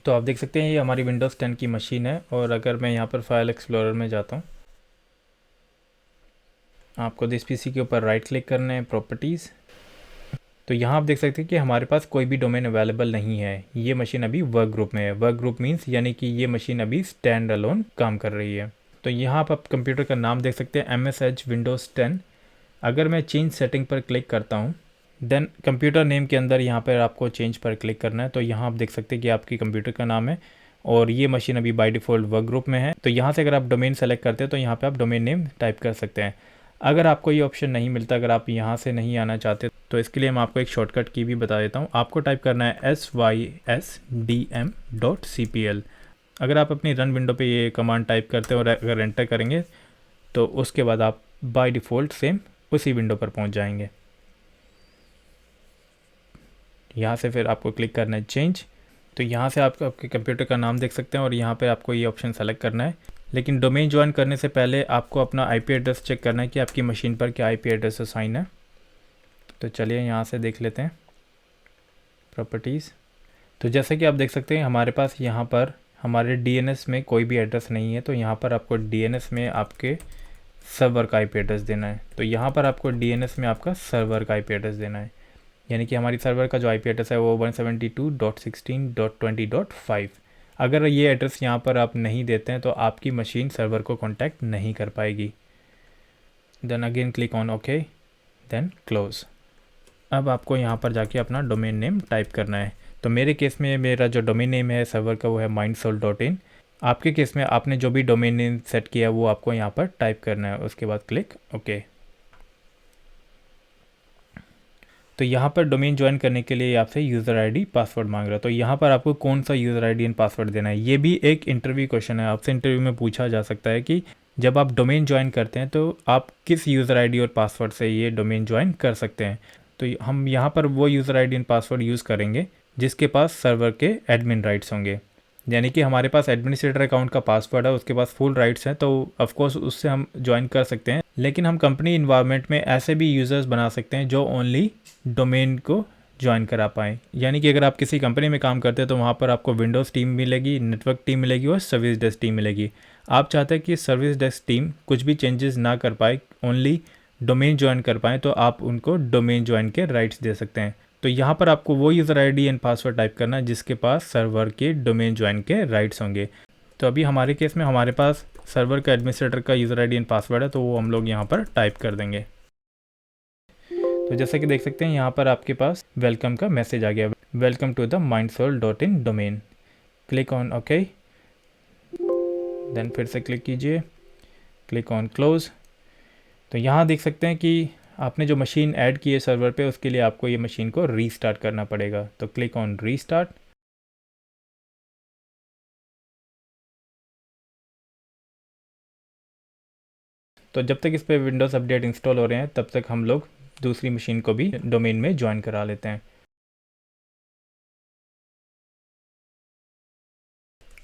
तो आप देख सकते हैं ये हमारी विंडोज़ 10 की मशीन है, और अगर मैं यहाँ पर फाइल एक्सप्लोरर में जाता हूँ, आपको दिस PC के ऊपर राइट क्लिक करना है, प्रॉपर्टीज़। तो यहाँ आप देख सकते हैं कि हमारे पास कोई भी डोमेन अवेलेबल नहीं है। ये मशीन अभी वर्क ग्रुप में है। वर्क ग्रुप मीन्स यानी कि ये मशीन अभी स्टैंड अलोन काम कर रही है। तो यहाँ आप कंप्यूटर का नाम देख सकते हैं, MSH विंडोज़ 10। अगर मैं चेंज सेटिंग पर क्लिक करता हूँ, देन कंप्यूटर नेम के अंदर यहाँ पर आपको चेंज पर क्लिक करना है। तो यहाँ आप देख सकते हैं कि आपकी कंप्यूटर का नाम है, और ये मशीन अभी बाय डिफ़ॉल्ट वर्क ग्रुप में है। तो यहाँ से अगर आप डोमेन सेलेक्ट करते हैं तो यहाँ पे आप डोमेन नेम टाइप कर सकते हैं। अगर आपको ये ऑप्शन नहीं मिलता, अगर आप यहाँ से नहीं आना चाहते, तो इसके लिए मैं आपको एक शॉर्टकट की भी बता देता हूँ। आपको टाइप करना है sysdm.cpl। अगर आप अपनी रन विंडो पे ये कमांड टाइप करते हैं और अगर एंटर करेंगे तो उसके बाद आप बाय डिफ़ॉल्ट सेम उसी विंडो पर पहुँच जाएंगे। यहाँ से फिर आपको क्लिक करना है चेंज। तो यहाँ से आप आपके कंप्यूटर का नाम देख सकते हैं, और यहाँ पे आपको ये ऑप्शन सेलेक्ट करना है। लेकिन डोमेन ज्वाइन करने से पहले आपको अपना IP एड्रेस चेक करना है कि आपकी मशीन पर क्या IP एड्रेस असाइन है। तो चलिए यहाँ से देख लेते हैं प्रॉपर्टीज़। तो जैसे कि आप देख सकते हैं हमारे पास यहाँ पर हमारे DNS में कोई भी एड्रेस नहीं है, तो यहाँ पर आपको DNS में आपके सर्वर का IP एड्रेस देना है। तो यहाँ पर आपको DNS में आपका सर्वर का IP एड्रेस देना है, यानी कि हमारी सर्वर का जो IP एड्रेस है वो 172.16.20.5। अगर ये एड्रेस यहाँ पर आप नहीं देते हैं तो आपकी मशीन सर्वर को कांटेक्ट नहीं कर पाएगी। Then again click on okay, then close. अब आपको यहाँ पर जाके अपना डोमेन नेम टाइप करना है। तो मेरे केस में मेरा जो डोमेन नेम है सर्वर का वो है mindsoul.in। आपके केस में आपने जो भी डोमेन नेम सेट किया वो आपको यहाँ पर टाइप करना है, उसके बाद क्लिक ओके। तो यहाँ पर डोमेन ज्वाइन करने के लिए आपसे यूज़र आईडी पासवर्ड मांग रहा है। तो यहाँ पर आपको कौन सा यूज़र आईडी एंड पासवर्ड देना है, ये भी एक इंटरव्यू क्वेश्चन है। आपसे इंटरव्यू में पूछा जा सकता है कि जब आप डोमेन ज्वाइन करते हैं तो आप किस यूज़र आईडी और पासवर्ड से ये डोमेन ज्वाइन कर सकते हैं। तो हम यहाँ पर वो user ID and password use करेंगे जिसके पास सर्वर के एडमिन राइट्स होंगे, यानी कि हमारे पास एडमिनिस्ट्रेटर अकाउंट का पासवर्ड है, उसके पास फुल राइट्स हैं, तो ऑफकोर्स उससे हम ज्वाइन कर सकते हैं। लेकिन हम कंपनी इन्वायरमेंट में ऐसे भी यूज़र्स बना सकते हैं जो ओनली डोमेन को ज्वाइन करा पाएँ। यानी कि अगर आप किसी कंपनी में काम करते हैं तो वहाँ पर आपको विंडोज़ टीम मिलेगी, नेटवर्क टीम मिलेगी और सर्विस डेस्क टीम मिलेगी। आप चाहते हैं कि सर्विस डेस्क टीम कुछ भी चेंजेस ना कर पाए, ओनली डोमेन ज्वाइन कर पाएँ, तो आप उनको डोमेन ज्वाइन के राइट्स दे सकते हैं। तो यहाँ पर आपको वो user ID and password type करना है जिसके पास सर्वर के डोमेन ज्वाइन के राइट्स होंगे। तो अभी हमारे केस में हमारे पास सर्वर का एडमिनिस्ट्रेटर का यूज़र आईडी एंड पासवर्ड है, तो वो हम लोग यहाँ पर टाइप कर देंगे। तो जैसा कि देख सकते हैं यहाँ पर आपके पास वेलकम का मैसेज आ गया, welcome to the mindsoul.in domain. Click on okay, then फिर से क्लिक कीजिए, क्लिक ऑन क्लोज। तो यहाँ देख सकते हैं कि आपने जो मशीन ऐड की है सर्वर पे, उसके लिए आपको ये मशीन को रीस्टार्ट करना पड़ेगा। तो क्लिक ऑन रीस्टार्ट। तो जब तक इस पे विंडोज़ अपडेट इंस्टॉल हो रहे हैं तब तक हम लोग दूसरी मशीन को भी डोमेन में ज्वाइन करा लेते हैं।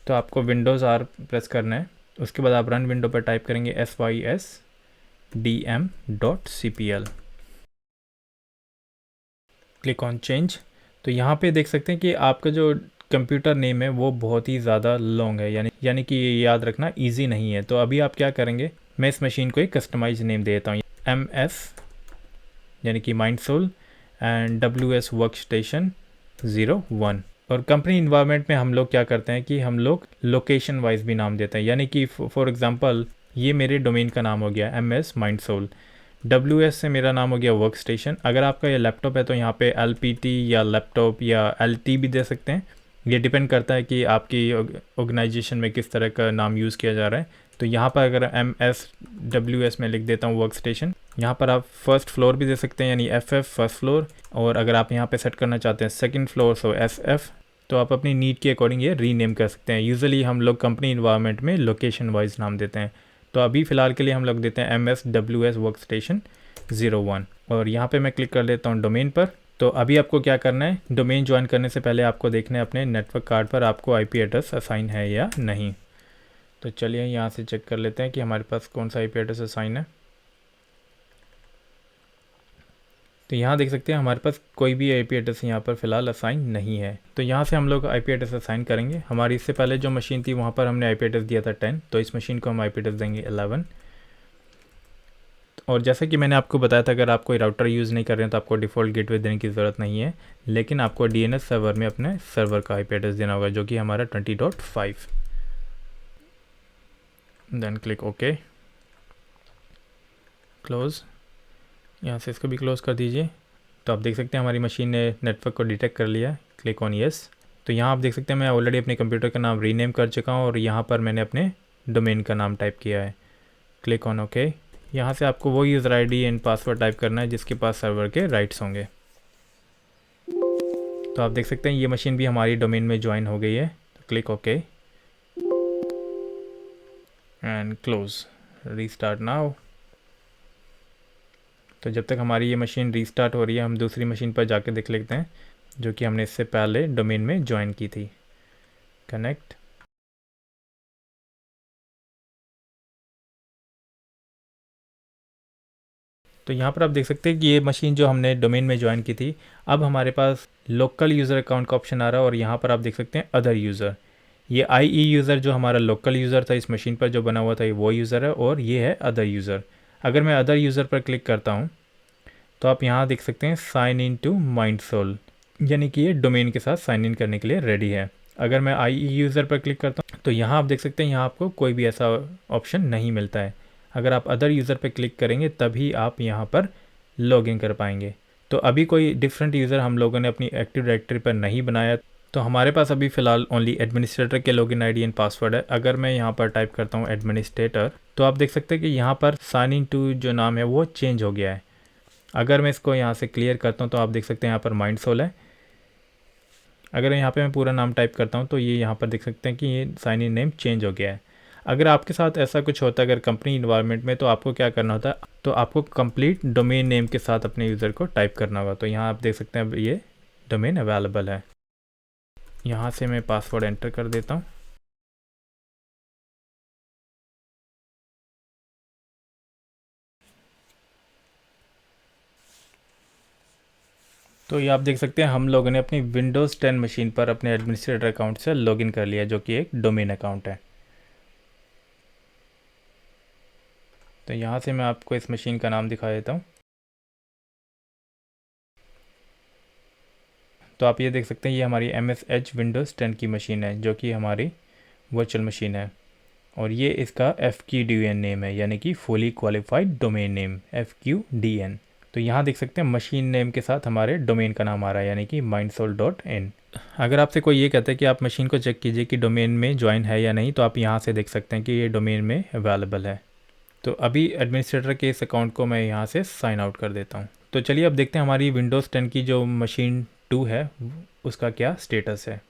तो आपको विंडोज़ आर प्रेस करना है, उसके बाद आप रन विंडो पर टाइप करेंगे sysdm.cpl, क्लिक ऑन चेंज। तो यहाँ पे देख सकते हैं कि आपका जो कंप्यूटर नेम है वो बहुत ही ज़्यादा लॉन्ग है, यानी कि ये याद रखना इजी नहीं है। तो अभी आप क्या करेंगे, मैं इस मशीन को एक कस्टमाइज नेम देता हूँ, MS यानी कि माइंडसोल एंड WS वर्कस्टेशन 01। और कंपनी इन्वायरमेंट में हम लोग क्या करते हैं कि हम लोग लोकेशन वाइज भी नाम देते हैं, यानी कि फॉर एग्जांपल ये मेरे डोमेन का नाम हो गया MS माइंडसोल, WS से मेरा नाम हो गया वर्क स्टेशन। अगर आपका ये लैपटॉप है तो यहाँ पे LPT या लैपटॉप या LT भी दे सकते हैं, ये डिपेंड करता है कि आपकी ऑर्गेनाइजेशन में किस तरह का नाम यूज़ किया जा रहा है। तो यहाँ पर अगर MSWS में लिख देता हूँ वर्क स्टेशन, यहाँ पर आप फर्स्ट फ्लोर भी दे सकते हैं यानी FF फर्स्ट फ्लोर, और अगर आप यहाँ पे सेट करना चाहते हैं सेकंड फ्लोर सो SF, तो आप अपनी नीड के अकॉर्डिंग ये रीनेम कर सकते हैं। यूजुअली हम लोग कंपनी इन्वायरमेंट में लोकेशन वाइज नाम देते हैं, तो अभी फ़िलहाल के लिए हम लोग देते हैं MSWS वर्कस्टेशन 01, और यहाँ पे मैं क्लिक कर लेता हूँ डोमेन पर। तो अभी आपको क्या करना है, डोमेन ज्वाइन करने से पहले आपको देखना है अपने नेटवर्क कार्ड पर आपको IP एड्रेस असाइन है या नहीं। तो चलिए यहाँ से चेक कर लेते हैं कि हमारे पास कौन सा IP एड्रेस असाइन है। तो यहाँ देख सकते हैं हमारे पास कोई भी IP एड्रेस यहाँ पर फ़िलहाल असाइन नहीं है। तो यहाँ से हम लोग IP एड्रेस असाइन करेंगे। हमारी इससे पहले जो मशीन थी वहाँ पर हमने IP एड्रेस दिया था 10, तो इस मशीन को हम IP एड्रेस देंगे 11। और जैसा कि मैंने आपको बताया था, अगर आप कोई राउटर यूज़ नहीं कर रहे हैं तो आपको डिफ़ॉल्ट गेटवे देने की ज़रूरत नहीं है, लेकिन आपको DNS सर्वर में अपने सर्वर का IP एड्रेस देना होगा जो कि हमारा 20.5। देन क्लिक ओके, क्लोज़, यहाँ से इसको भी क्लोज़ कर दीजिए। तो आप देख सकते हैं हमारी मशीन ने नेटवर्क को डिटेक्ट कर लिया। Click on yes. तो यहाँ आप देख सकते हैं मैं ऑलरेडी अपने कंप्यूटर का नाम रीनेम कर चुका हूँ और यहाँ पर मैंने अपने डोमेन का नाम टाइप किया है। Click on okay. यहाँ से आपको वो user ID and password type करना है जिसके पास सर्वर के राइट्स होंगे। तो आप देख सकते हैं ये मशीन भी हमारी डोमेन में ज्वाइन हो गई है। तो click okay and close, restart now. तो जब तक हमारी ये मशीन रीस्टार्ट हो रही है हम दूसरी मशीन पर जाके देख लेते हैं जो कि हमने इससे पहले डोमेन में ज्वाइन की थी। कनेक्ट। तो यहाँ पर आप देख सकते हैं कि ये मशीन जो हमने डोमेन में ज्वाइन की थी, अब हमारे पास लोकल यूज़र अकाउंट का ऑप्शन आ रहा है और यहाँ पर आप देख सकते हैं अदर यूज़र। ये IE यूज़र जो हमारा लोकल यूज़र था इस मशीन पर जो बना हुआ था, ये वो यूज़र है, और ये है अदर यूज़र। अगर मैं अदर यूज़र पर क्लिक करता हूँ तो आप यहाँ देख सकते हैं साइन इन टू माइंडसोल, यानी कि ये डोमेन के साथ साइन इन करने के लिए रेडी है। अगर मैं IE यूज़र पर क्लिक करता हूँ तो यहाँ आप देख सकते हैं यहाँ आपको कोई भी ऐसा ऑप्शन नहीं मिलता है। अगर आप अदर यूज़र पर क्लिक करेंगे तभी आप यहाँ पर लॉगिन कर पाएंगे। तो अभी कोई डिफरेंट यूज़र हम लोगों ने अपनी एक्टिव डायरेक्टरी पर नहीं बनाया, तो हमारे पास अभी फ़िलहाल ओनली एडमिनिस्ट्रेटर के लॉगिन ID एंड पासवर्ड है। अगर मैं यहाँ पर टाइप करता हूँ एडमिनिस्ट्रेटर तो आप देख सकते हैं कि यहाँ पर साइन इन टू जो नाम है वो चेंज हो गया है। अगर मैं इसको यहाँ से क्लियर करता हूँ तो आप देख सकते हैं यहाँ पर माइंडसोल है। अगर यहाँ पे मैं पूरा नाम टाइप करता हूँ तो ये यहाँ पर देख सकते हैं कि ये साइन इन नेम चेंज हो गया है। अगर आपके साथ ऐसा कुछ होता है अगर कंपनी इन्वायरमेंट में, तो आपको क्या करना होता है, तो आपको कंप्लीट डोमेन नेम के साथ अपने यूज़र को टाइप करना होगा। तो यहाँ आप देख सकते हैं अब ये डोमेन अवेलेबल है। यहाँ से मैं पासवर्ड एंटर कर देता हूँ। तो ये आप देख सकते हैं हम लोगों ने अपनी विंडोज़ 10 मशीन पर अपने एडमिनिस्ट्रेटर अकाउंट से लॉगिन कर लिया जो कि एक डोमेन अकाउंट है। तो यहाँ से मैं आपको इस मशीन का नाम दिखा देता हूँ। तो आप ये देख सकते हैं ये हमारी MSH विंडोज़ 10 की मशीन है जो कि हमारी वर्चुअल मशीन है, और ये इसका FQDN नेम है, यानी कि fully qualified domain name FQDN। तो यहाँ देख सकते हैं मशीन नेम के साथ हमारे डोमेन का नाम आ रहा है यानी कि mindsol.in। अगर आपसे कोई ये कहता है कि आप मशीन को चेक कीजिए कि डोमेन में ज्वाइन है या नहीं, तो आप यहाँ से देख सकते हैं कि ये डोमेन में अवेलेबल है। तो अभी एडमिनिस्ट्रेटर के इस अकाउंट को मैं यहाँ से साइन आउट कर देता हूँ। तो चलिए अब देखते हैं हमारी विंडोज़ 10 की जो मशीन 2 है उसका क्या स्टेटस है।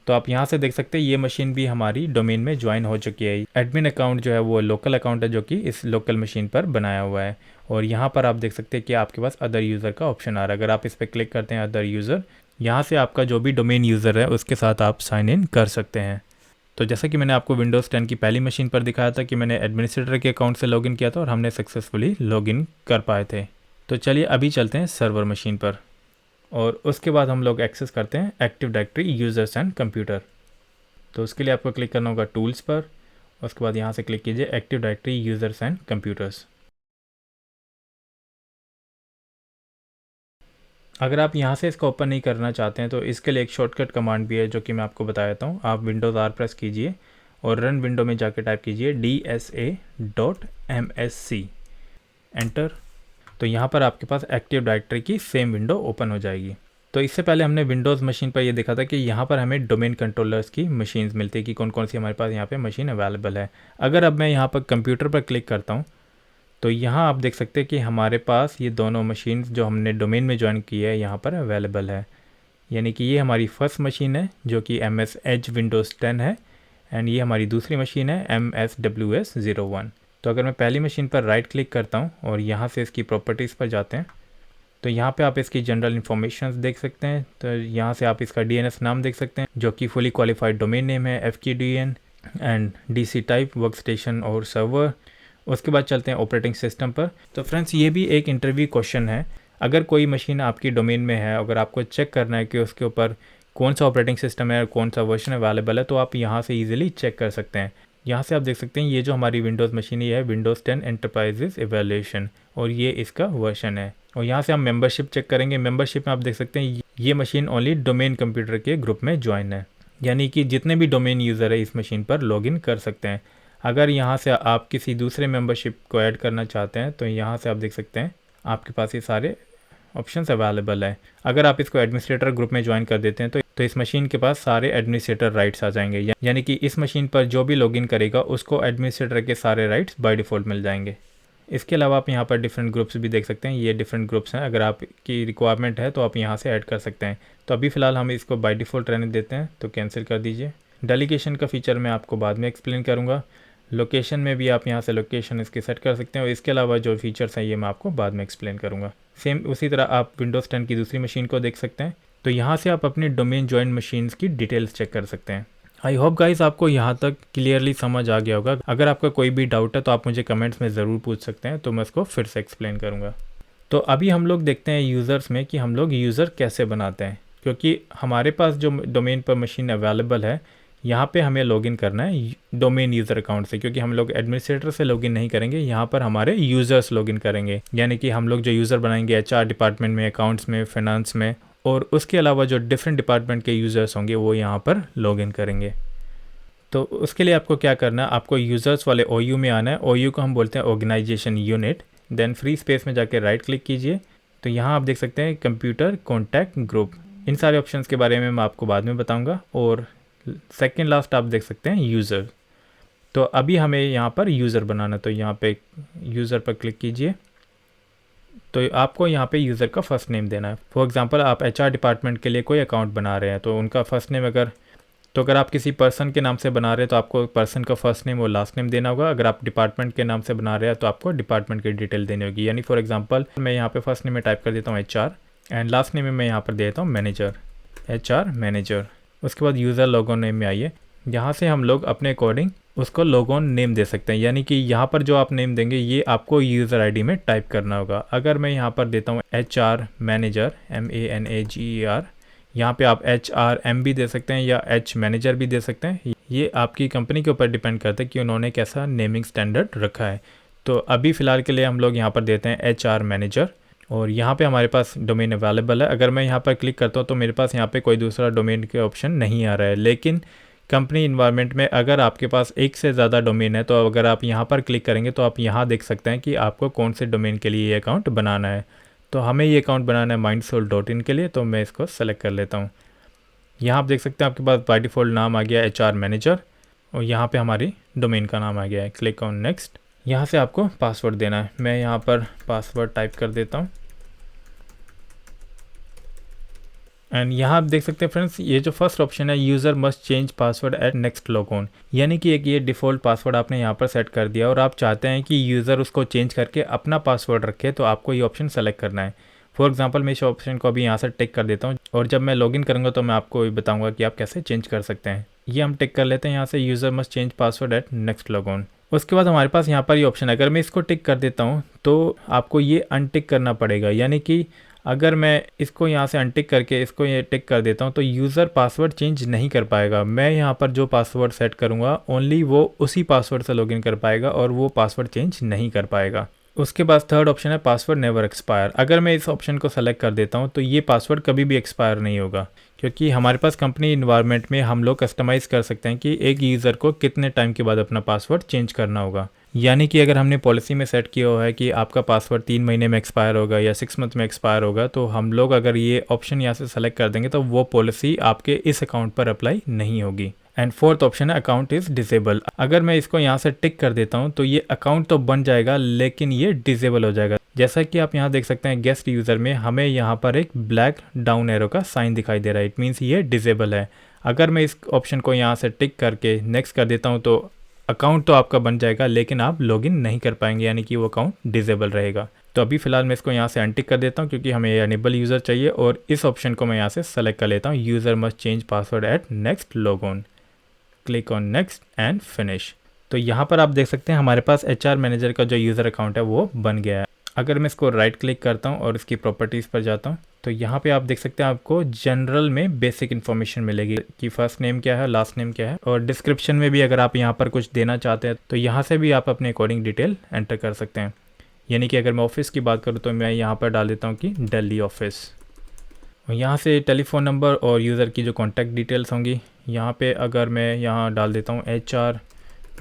तो आप यहाँ से देख सकते हैं ये मशीन भी हमारी डोमेन में ज्वाइन हो चुकी है। एडमिन अकाउंट जो है वो लोकल अकाउंट है जो कि इस लोकल मशीन पर बनाया हुआ है, और यहाँ पर आप देख सकते हैं कि आपके पास अदर यूज़र का ऑप्शन आ रहा है। अगर आप इस पर क्लिक करते हैं अदर यूज़र, यहाँ से आपका जो भी डोमेन यूज़र है उसके साथ आप साइन इन कर सकते हैं। तो जैसा कि मैंने आपको विंडोज़ 10 की पहली मशीन पर दिखाया था कि मैंने एडमिनिस्ट्रेटर के अकाउंट से लॉगिन किया था और हमने सक्सेसफुली लॉगिन कर पाए थे। तो चलिए अभी चलते हैं सर्वर मशीन पर और उसके बाद हम लोग एक्सेस करते हैं active directory users and computer. तो उसके लिए आपको क्लिक करना होगा टूल्स पर, उसके बाद यहाँ से क्लिक कीजिए active directory users and computers. अगर आप यहाँ से इसको ओपन नहीं करना चाहते हैं तो इसके लिए एक शॉर्टकट कमांड भी है जो कि मैं आपको बता देता हूँ। आप विंडोज़ आर प्रेस कीजिए और रन विंडो में जाके टाइप कीजिए dsa.msc, एंटर। तो यहाँ पर आपके पास एक्टिव डायरेक्टरी की सेम विंडो ओपन हो जाएगी। तो इससे पहले हमने विंडोज़ मशीन पर ये देखा था कि यहाँ पर हमें डोमेन कंट्रोलर्स की मशीन्स मिलती है कि कौन कौन सी हमारे पास यहाँ पे मशीन अवेलेबल है। अगर अब मैं यहाँ पर कंप्यूटर पर क्लिक करता हूँ तो यहाँ आप देख सकते हैं कि हमारे पास ये दोनों मशीन्स जो हमने डोमेन में ज्वाइन की है यहाँ पर अवेलेबल है। यानी कि ये हमारी फर्स्ट मशीन है जो कि MS Edge Windows 10 है एंड ये हमारी दूसरी मशीन है MSWS01। तो अगर मैं पहली मशीन पर राइट क्लिक करता हूँ और यहाँ से इसकी प्रॉपर्टीज़ पर जाते हैं तो यहाँ पे आप इसकी जनरल इन्फॉर्मेशन देख सकते हैं। तो यहाँ से आप इसका DNS नाम देख सकते हैं जो कि फुली क्वालिफाइड डोमेन नेम है FQDN and DC type work station और सर्वर। उसके बाद चलते हैं ऑपरेटिंग सिस्टम पर। तो फ्रेंड्स ये भी एक इंटरव्यू क्वेश्चन है। अगर कोई मशीन आपकी डोमेन में है, अगर आपको चेक करना है कि उसके ऊपर कौन सा ऑपरेटिंग सिस्टम है और कौन सा वर्जन अवेलेबल है तो आप यहाँ से ईजिली चेक कर सकते हैं। यहाँ से आप देख सकते हैं ये जो हमारी विंडोज़ मशीन है विंडोज़ 10 एंटरप्राइजेज एवेल्यूशन और ये इसका वर्जन है। और यहाँ से हम मेंबरशिप चेक करेंगे। मेंबरशिप में आप देख सकते हैं ये मशीन ओनली डोमेन कंप्यूटर के ग्रुप में ज्वाइन है, यानी कि जितने भी डोमेन यूज़र है इस मशीन पर लॉगिन कर सकते हैं। अगर यहाँ से आप किसी दूसरे मेंबरशिप को ऐड करना चाहते हैं तो यहाँ से आप देख सकते हैं आपके पास ये सारे ऑप्शंस अवेलेबल है। अगर आप इसको एडमिनिस्ट्रेटर ग्रुप में ज्वाइन कर देते हैं तो इस मशीन के पास सारे एडमिनिस्ट्रेटर राइट्स आ जाएंगे, यानी कि इस मशीन पर जो भी लॉगिन करेगा उसको एडमिनिस्ट्रेटर के सारे राइट्स बाय डिफ़ॉल्ट मिल जाएंगे। इसके अलावा आप यहाँ पर डिफरेंट ग्रुप्स भी देख सकते हैं। ये डिफरेंट ग्रुप्स हैं, अगर आपकी रिक्वायरमेंट है तो आप यहाँ से ऐड कर सकते हैं। तो अभी फ़िलहाल हम इसको बाय डिफ़ॉल्ट रहने देते हैं, तो कैंसिल कर दीजिए। डेलीगेशन का फ़ीचर मैं आपको बाद में एक्सप्लेन करूँगा। लोकेशन में भी आप यहाँ से लोकेशन इसकी सेट कर सकते हैं और इसके अलावा जो फीचर्स हैं ये मैं आपको बाद में एक्सप्लेन करूँगा। सेम उसी तरह आप विंडोज़ 10 की दूसरी मशीन को देख सकते हैं। तो यहाँ से आप अपनी डोमेन जॉइन मशीन्स की डिटेल्स चेक कर सकते हैं। आई होप गाइस आपको यहाँ तक क्लियरली समझ आ गया होगा। अगर आपका कोई भी डाउट है तो आप मुझे कमेंट्स में ज़रूर पूछ सकते हैं, तो मैं उसको फिर से एक्सप्लेन करूँगा। तो अभी हम लोग देखते हैं यूज़र्स में कि हम लोग यूज़र कैसे बनाते हैं, क्योंकि हमारे पास जो डोमेन पर मशीन अवेलेबल है यहाँ पे हमें लॉगिन करना है डोमेन यूज़र अकाउंट से, क्योंकि हम लोग एडमिनिस्ट्रेटर से लॉगिन नहीं करेंगे, यहाँ पर हमारे यूज़र्स लॉगिन करेंगे। यानी कि हम लोग जो यूज़र बनाएंगे HR डिपार्टमेंट में, अकाउंट्स में, फाइनेंस में, और उसके अलावा जो डिफरेंट डिपार्टमेंट के यूज़र्स होंगे वो यहाँ पर लॉगिन करेंगे। तो उसके लिए आपको क्या करना है, आपको यूज़र्स वाले OU में आना है। OU को हम बोलते हैं organisation unit. Then free space में जाके राइट क्लिक कीजिए। तो यहाँ आप देख सकते हैं कंप्यूटर कॉन्टैक्ट ग्रुप। इन सारे ऑप्शंस के बारे में मैं आपको बाद में बताऊँगा। और सेकेंड लास्ट आप देख सकते हैं यूज़र। तो अभी हमें यहाँ पर यूज़र बनाना, तो यहाँ पे यूज़र पर क्लिक कीजिए। तो आपको यहाँ पे यूज़र का फ़र्स्ट नेम देना है। फॉर एग्जांपल आप HR डिपार्टमेंट के लिए कोई अकाउंट बना रहे हैं तो उनका फ़र्स्ट नेम अगर आप किसी पर्सन के नाम से बना रहे हैं तो आपको पर्सन का फ़र्स्ट नेम और लास्ट नेम देना होगा। अगर आप डिपार्टमेंट के नाम से बना रहे हैं तो आपको डिपार्टमेंट की डिटेल देनी होगी। यानी फॉर एग्जांपल मैं यहाँ पे फर्स्ट नेम में टाइप कर देता हूँ HR एंड लास्ट नेम में मैं यहाँ पर दे देता हूँ मैनेजर, HR मैनेजर। उसके बाद यूज़र लॉगॉन नेम में आइए। यहाँ से हम लोग अपने अकॉर्डिंग उसको लॉगॉन नेम दे सकते हैं, यानी कि यहाँ पर जो आप नेम देंगे ये आपको यूज़र ID में टाइप करना होगा। अगर मैं यहाँ पर देता हूँ HR मैनेजर MANAGER, यहाँ पे आप HRM भी दे सकते हैं या H मैनेजर भी दे सकते हैं। ये आपकी कंपनी के ऊपर डिपेंड करता है कि उन्होंने कैसा नेमिंग स्टैंडर्ड रखा है। तो अभी फ़िलहाल के लिए हम लोग यहाँ पर देते हैं HR मैनेजर और यहाँ पे हमारे पास डोमेन अवेलेबल है। अगर मैं यहाँ पर क्लिक करता हूँ तो मेरे पास यहाँ पे कोई दूसरा डोमेन के ऑप्शन नहीं आ रहा है, लेकिन कंपनी इन्वायरमेंट में अगर आपके पास एक से ज़्यादा डोमेन है तो अगर आप यहाँ पर क्लिक करेंगे तो आप यहाँ देख सकते हैं कि आपको कौन से डोमेन के लिए ये अकाउंट बनाना है। तो हमें ये अकाउंट बनाना है mindsoul.in के लिए, तो मैं इसको सेलेक्ट कर लेता हूँ। यहाँ आप देख सकते हैं आपके पास बाय डिफ़ॉल्ट नाम आ गया HR मैनेजर और यहाँ पे हमारी डोमेन का नाम आ गया है। Click on next. यहाँ से आपको पासवर्ड देना है। मैं यहाँ पर पासवर्ड टाइप कर देता हूँ एंड यहाँ आप देख सकते हैं फ्रेंड्स, ये जो फर्स्ट ऑप्शन है user must change password at next logon, यानी कि एक ये डिफ़ॉल्ट पासवर्ड आपने यहाँ पर सेट कर दिया और आप चाहते हैं कि यूज़र उसको चेंज करके अपना पासवर्ड रखे, तो आपको ये ऑप्शन सेलेक्ट करना है। फॉर एग्जांपल मैं इस ऑप्शन को अभी यहाँ से टिक कर देता हूँ और जब मैं लॉगिन करूँगा तो मैं आपको बताऊँगा कि आप कैसे चेंज कर सकते हैं। ये हम टिक कर लेते हैं यहाँ से, user must change password at next logon. उसके बाद हमारे पास यहाँ पर ये ऑप्शन है, अगर मैं इसको टिक कर देता हूँ तो आपको ये अनटिक करना पड़ेगा, यानी कि अगर मैं इसको यहाँ से अनटिक करके इसको ये टिक कर देता हूँ तो यूज़र पासवर्ड चेंज नहीं कर पाएगा। मैं यहाँ पर जो पासवर्ड सेट करूँगा ओनली वो उसी पासवर्ड से लॉगिन कर पाएगा और वो पासवर्ड चेंज नहीं कर पाएगा। उसके बाद थर्ड ऑप्शन है पासवर्ड नेवर एक्सपायर। अगर मैं इस ऑप्शन को सेलेक्ट कर देता हूँ तो ये पासवर्ड कभी भी एक्सपायर नहीं होगा, क्योंकि हमारे पास कंपनी इन्वायरमेंट में हम लोग कस्टमाइज़ कर सकते हैं कि एक यूज़र को कितने टाइम के बाद अपना पासवर्ड चेंज करना होगा। यानी कि अगर हमने पॉलिसी में सेट किया हुआ है कि आपका पासवर्ड 3 महीने में एक्सपायर होगा या 6 मंथ में एक्सपायर होगा, तो हम लोग अगर ये ऑप्शन यहाँ से सेलेक्ट कर देंगे तो वो पॉलिसी आपके इस अकाउंट पर अप्लाई नहीं होगी। एंड फोर्थ ऑप्शन है अकाउंट इज़ डिसेबल। अगर मैं इसको यहाँ से टिक कर देता हूँ तो ये अकाउंट तो बन जाएगा लेकिन ये डिसेबल हो जाएगा। जैसा कि आप यहाँ देख सकते हैं गेस्ट यूज़र में हमें यहाँ पर एक ब्लैक डाउन एरो का साइन दिखाई दे रहा है, इट मीन्स ये डिसेबल है। अगर मैं इस ऑप्शन को यहाँ से टिक करके नेक्स्ट कर देता हूँ तो अकाउंट तो आपका बन जाएगा लेकिन आप लॉगिन नहीं कर पाएंगे, यानी कि वो अकाउंट डिसेबल रहेगा। तो अभी फ़िलहाल मैं इसको यहाँ से अनटिक कर देता हूँ क्योंकि हमें अनेबल यूज़र चाहिए, और इस ऑप्शन को मैं यहाँ से सेलेक्ट कर लेता हूँ, user must change password at next logon. Click on next and finish. तो यहाँ पर आप देख सकते हैं हमारे पास HR मैनेजर का जो यूज़र अकाउंट है वो बन गया है। अगर मैं इसको राइट क्लिक करता हूँ और इसकी प्रॉपर्टीज़ पर जाता हूँ तो यहाँ पे आप देख सकते हैं आपको जनरल में बेसिक इन्फॉर्मेशन मिलेगी कि फर्स्ट नेम क्या है, लास्ट नेम क्या है, और डिस्क्रिप्शन में भी अगर आप यहाँ पर कुछ देना चाहते हैं तो यहाँ से भी आप अपने अकॉर्डिंग डिटेल एंटर कर सकते हैं। यानी कि अगर मैं ऑफिस की बात करूँ तो मैं यहाँ पर डाल देता हूँ कि दिल्ली ऑफिस, और यहाँ से टेलीफ़ोन नंबर और यूज़र की जो कॉन्टैक्ट डिटेल्स होंगी यहाँ पे अगर मैं यहाँ डाल देता हूँ HR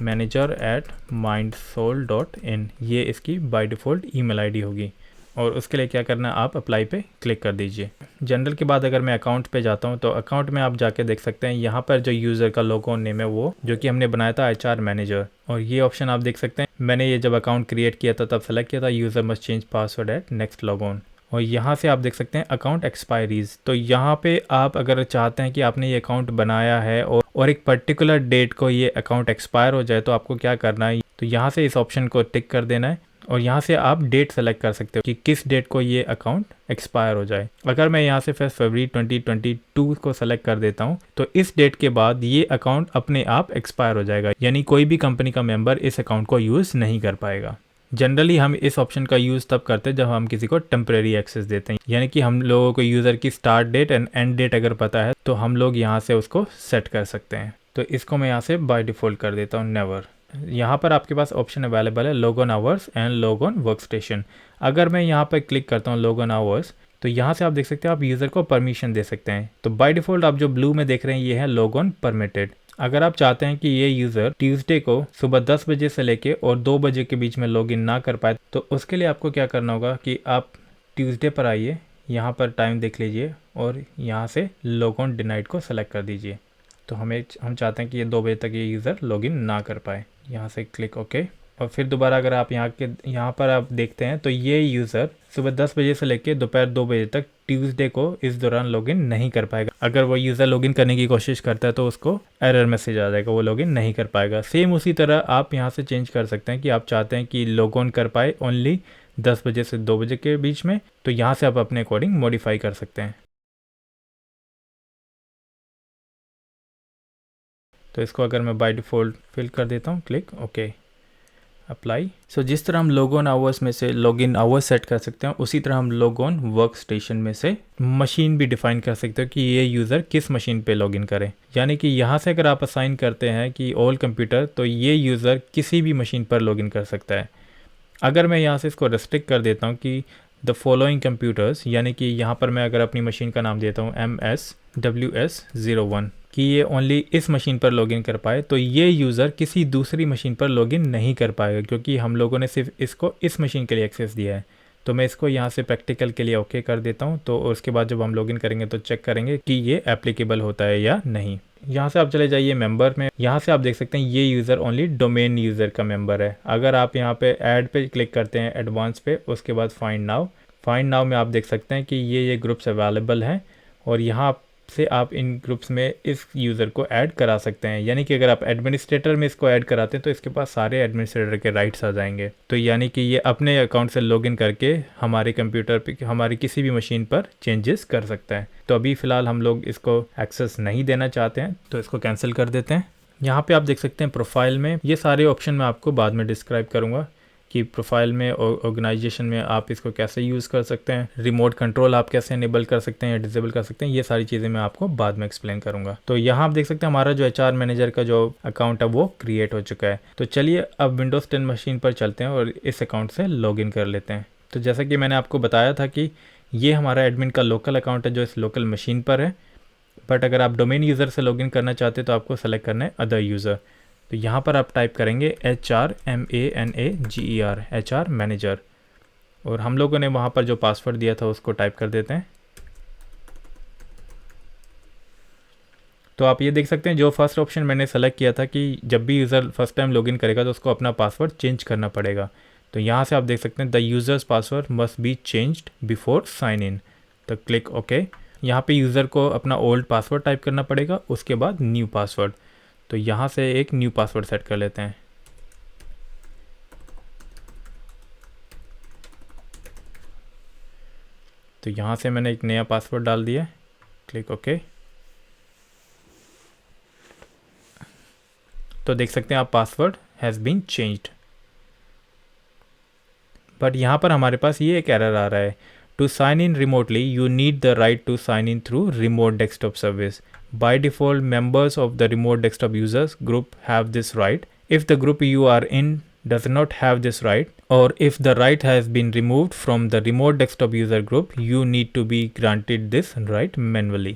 manager@mindsoul.in, ये इसकी बाय डिफ़ॉल्ट ईमेल आईडी होगी। और उसके लिए क्या करना है, आप अप्लाई पे क्लिक कर दीजिए। जनरल के बाद अगर मैं अकाउंट पे जाता हूँ तो अकाउंट में आप जाके देख सकते हैं यहाँ पर जो यूज़र का लोगो नेम है वो जो कि हमने बनाया था HR मैनेजर, और ये ऑप्शन आप देख सकते हैं मैंने ये जब अकाउंट क्रिएट किया था तब सेलेक्ट किया था, user must change password at next logon. और यहाँ से आप देख सकते हैं अकाउंट एक्सपायरीज, तो यहाँ पे आप अगर चाहते हैं कि आपने ये अकाउंट बनाया है और एक पर्टिकुलर डेट को ये अकाउंट एक्सपायर हो जाए तो आपको क्या करना है, तो यहाँ से इस ऑप्शन को टिक कर देना है और यहाँ से आप डेट सेलेक्ट कर सकते हो कि किस डेट को ये अकाउंट एक्सपायर हो जाए। अगर मैं यहाँ से 1 फरवरी 2022 को सेलेक्ट कर देता हूँ तो इस डेट के बाद ये अकाउंट अपने आप एक्सपायर हो जाएगा, यानी कोई भी कंपनी का मेंबर इस अकाउंट को यूज़ नहीं कर पाएगा। जनरली हम इस ऑप्शन का यूज़ तब करते हैं जब हम किसी को टेम्परेरी एक्सेस देते हैं, यानी कि हम लोगों को यूज़र की start date and end date अगर पता है तो हम लोग यहाँ से उसको सेट कर सकते हैं। तो इसको मैं यहाँ से बाय डिफ़ॉल्ट कर देता हूँ नेवर। यहाँ पर आपके पास ऑप्शन अवेलेबल है log on hours and log on work station. अगर मैं यहाँ पर क्लिक करता हूँ लॉग ऑन आवर्स तो यहाँ से आप देख सकते हैं आप यूज़र को परमिशन दे सकते हैं। तो बाय डिफ़ॉल्ट आप जो ब्लू में देख रहे हैं ये है लॉग ऑन परमिटेड। अगर आप चाहते हैं कि ये यूज़र ट्यूसडे को सुबह 10 बजे से लेके और 2 बजे के बीच में लॉगिन ना कर पाए तो उसके लिए आपको क्या करना होगा कि आप ट्यूसडे पर आइए, यहाँ पर टाइम देख लीजिए और यहाँ से लॉग ऑन डिनाइड को सेलेक्ट कर दीजिए। तो हम चाहते हैं कि ये 2 बजे तक ये यूज़र लॉगिन ना कर पाए, यहाँ से क्लिक ओके। और फिर दोबारा अगर आप यहाँ पर आप देखते हैं तो ये यूज़र सुबह 10 बजे से लेकर दोपहर 2 बजे तक ट्यूसडे को इस दौरान लॉगिन नहीं कर पाएगा। अगर वो यूज़र लॉगिन करने की कोशिश करता है तो उसको एरर मैसेज आ जाएगा, वो लॉगिन नहीं कर पाएगा। सेम उसी तरह आप यहाँ से चेंज कर सकते हैं कि आप चाहते हैं कि लॉग ऑन कर पाए ओनली 10 बजे से 2 बजे के बीच में, तो यहाँ से आप अपने अकॉर्डिंग मॉडिफाई कर सकते हैं। तो इसको अगर मैं बाय डिफ़ॉल्ट फिल कर देता हूँ क्लिक ओके अप्लाई। सो जिस तरह हम लॉग ऑन आवर्स में से लॉगिन आवर्स सेट कर सकते हैं उसी तरह हम लॉग ऑन वर्क स्टेशन में से मशीन भी डिफाइन कर सकते हो कि ये यूज़र किस मशीन पे लॉगिन करे। यानी कि यहाँ से अगर आप असाइन करते हैं कि ऑल कंप्यूटर तो ये यूज़र किसी भी मशीन पर लॉगिन कर सकता है। अगर मैं यहाँ से इसको रेस्ट्रिक्ट कर देता हूँ कि द फॉलोइंग कंप्यूटर्स, यानी कि यहाँ पर मैं अगर अपनी मशीन का नाम देता हूँ MSWS01 कि ये ओनली इस मशीन पर लॉगिन कर पाए, तो ये यूज़र किसी दूसरी मशीन पर लॉगिन नहीं कर पाएगा क्योंकि हम लोगों ने सिर्फ इसको इस मशीन के लिए एक्सेस दिया है। तो मैं इसको यहाँ से प्रैक्टिकल के लिए ओके कर देता हूँ। तो उसके बाद जब हम लॉगिन करेंगे तो चेक करेंगे कि ये एप्लीकेबल होता है या नहीं। यहाँ से आप चले जाइए मेंबर में, यहाँ से आप देख सकते हैं ये यूज़र ओनली डोमेन यूज़र का मेंबर है। अगर आप यहाँ पे ऐड पे क्लिक करते हैं एडवांस पे, उसके बाद फाइंड नाउ में आप देख सकते हैं कि ये ग्रुप्स अवेलेबल हैं और यहाँ से आप इन ग्रुप्स में इस यूज़र को ऐड करा सकते हैं। यानी कि अगर आप एडमिनिस्ट्रेटर में इसको ऐड कराते हैं तो इसके पास सारे एडमिनिस्ट्रेटर के राइट्स आ जाएंगे। तो यानी कि ये अपने अकाउंट से लॉगिन करके हमारे कंप्यूटर पे हमारी किसी भी मशीन पर चेंजेस कर सकता है। तो तो अभी फ़िलहाल हम लोग इसको एक्सेस नहीं देना चाहते हैं, तो इसको कैंसिल कर देते हैं। यहाँ पे आप देख सकते हैं प्रोफाइल में ये सारे ऑप्शन मैं आपको बाद में डिस्क्राइब करूँगा कि प्रोफाइल में और ऑर्गेनाइजेशन में आप इसको कैसे यूज़ कर सकते हैं, रिमोट कंट्रोल आप कैसे इनेबल कर सकते हैं या डिसेबल कर सकते हैं, ये सारी चीज़ें मैं आपको बाद में एक्सप्लेन करूँगा। तो यहाँ आप देख सकते हैं हमारा जो HR मैनेजर का जो अकाउंट है वो क्रिएट हो चुका है। तो चलिए अब विंडोज़ 10 मशीन पर चलते हैं और इस अकाउंट से लॉगिन कर लेते हैं। तो जैसा कि मैंने आपको बताया था कि ये हमारा एडमिन का लोकल अकाउंट है जो इस लोकल मशीन पर है, बट अगर आप डोमेन यूज़र से लॉगिन करना चाहते हैं तो आपको सेलेक्ट करना है अदर यूज़र। तो यहाँ पर आप टाइप करेंगे HRMANAGER HR मैनेजर, और हम लोगों ने वहाँ पर जो पासवर्ड दिया था उसको टाइप कर देते हैं। तो आप ये देख सकते हैं जो फर्स्ट ऑप्शन मैंने सेलेक्ट किया था कि जब भी यूज़र फर्स्ट टाइम लॉगिन करेगा तो उसको अपना पासवर्ड चेंज करना पड़ेगा। तो यहाँ से आप देख सकते हैं the user's password must be changed before sign in. तो क्लिक ओके। यहाँ पे यूज़र को अपना ओल्ड पासवर्ड टाइप करना पड़ेगा, उसके बाद न्यू पासवर्ड। तो यहाँ से एक न्यू पासवर्ड सेट कर लेते हैं। तो यहाँ से मैंने एक नया पासवर्ड डाल दिया, क्लिक ओके। तो देख सकते हैं आप password has been changed, but यहाँ पर हमारे पास ये एक एरर आ रहा है, to sign in remotely you need the right to sign in through remote desktop service. By default, members of the remote desktop users group have this right. If the group you are in does not have this right, or if the right has been removed from the remote desktop user group, you need to be granted this right manually.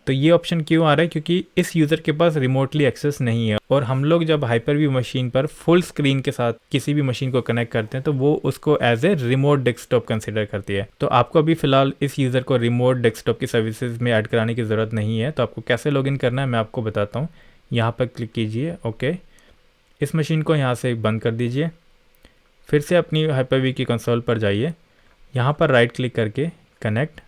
तो ये option क्यों आ रहा है? क्योंकि इस user के पास remotely access नहीं है, और हम लोग जब हाइपर-व्यू मशीन पर फुल स्क्रीन के साथ किसी भी मशीन को कनेक्ट करते हैं तो वो उसको as a remote desktop consider करती है। तो आपको अभी फ़िलहाल इस यूज़र को रिमोट डेस्कटॉप की सर्विसेज में ऐड कराने की ज़रूरत नहीं है। तो आपको कैसे लॉगिन करना है मैं आपको बताता हूँ। यहाँ पर क्लिक कीजिए ओके। इस मशीन को यहाँ से बंद कर दीजिए। फिर से अपनी हाइपर-व्यू की कंसोल पर जाइए, यहाँ पर राइट क्लिक करके कनेक्ट।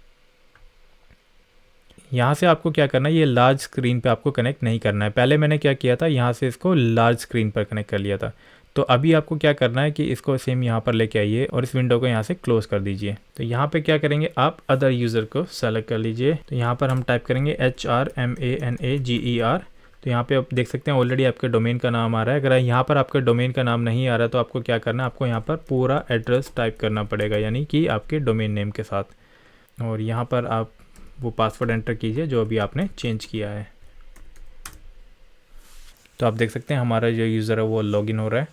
यहाँ से आपको क्या करना है, ये लार्ज स्क्रीन पे आपको कनेक्ट नहीं करना है। पहले मैंने क्या किया था, यहाँ से इसको लार्ज स्क्रीन पर कनेक्ट कर लिया था। तो अभी आपको क्या करना है कि इसको सेम यहाँ पर लेके आइए और इस विंडो को यहाँ से क्लोज़ कर दीजिए। तो यहाँ पे क्या करेंगे, आप अदर यूज़र को सेलेक्ट कर लीजिए। तो यहाँ पर हम टाइप करेंगे HRMANAGER। तो यहाँ पे आप देख सकते हैं ऑलरेडी आपके डोमेन का नाम आ रहा है। अगर यहाँ पर आपके डोमेन का नाम नहीं आ रहा तो आपको क्या करना है, आपको यहाँ पर पूरा एड्रेस टाइप करना पड़ेगा, यानी कि आपके डोमेन नेम के साथ। और यहाँ पर आप वो पासवर्ड एंटर कीजिए जो अभी आपने चेंज किया है। तो आप देख सकते हैं हमारा जो यूज़र है वो लॉगिन हो रहा है।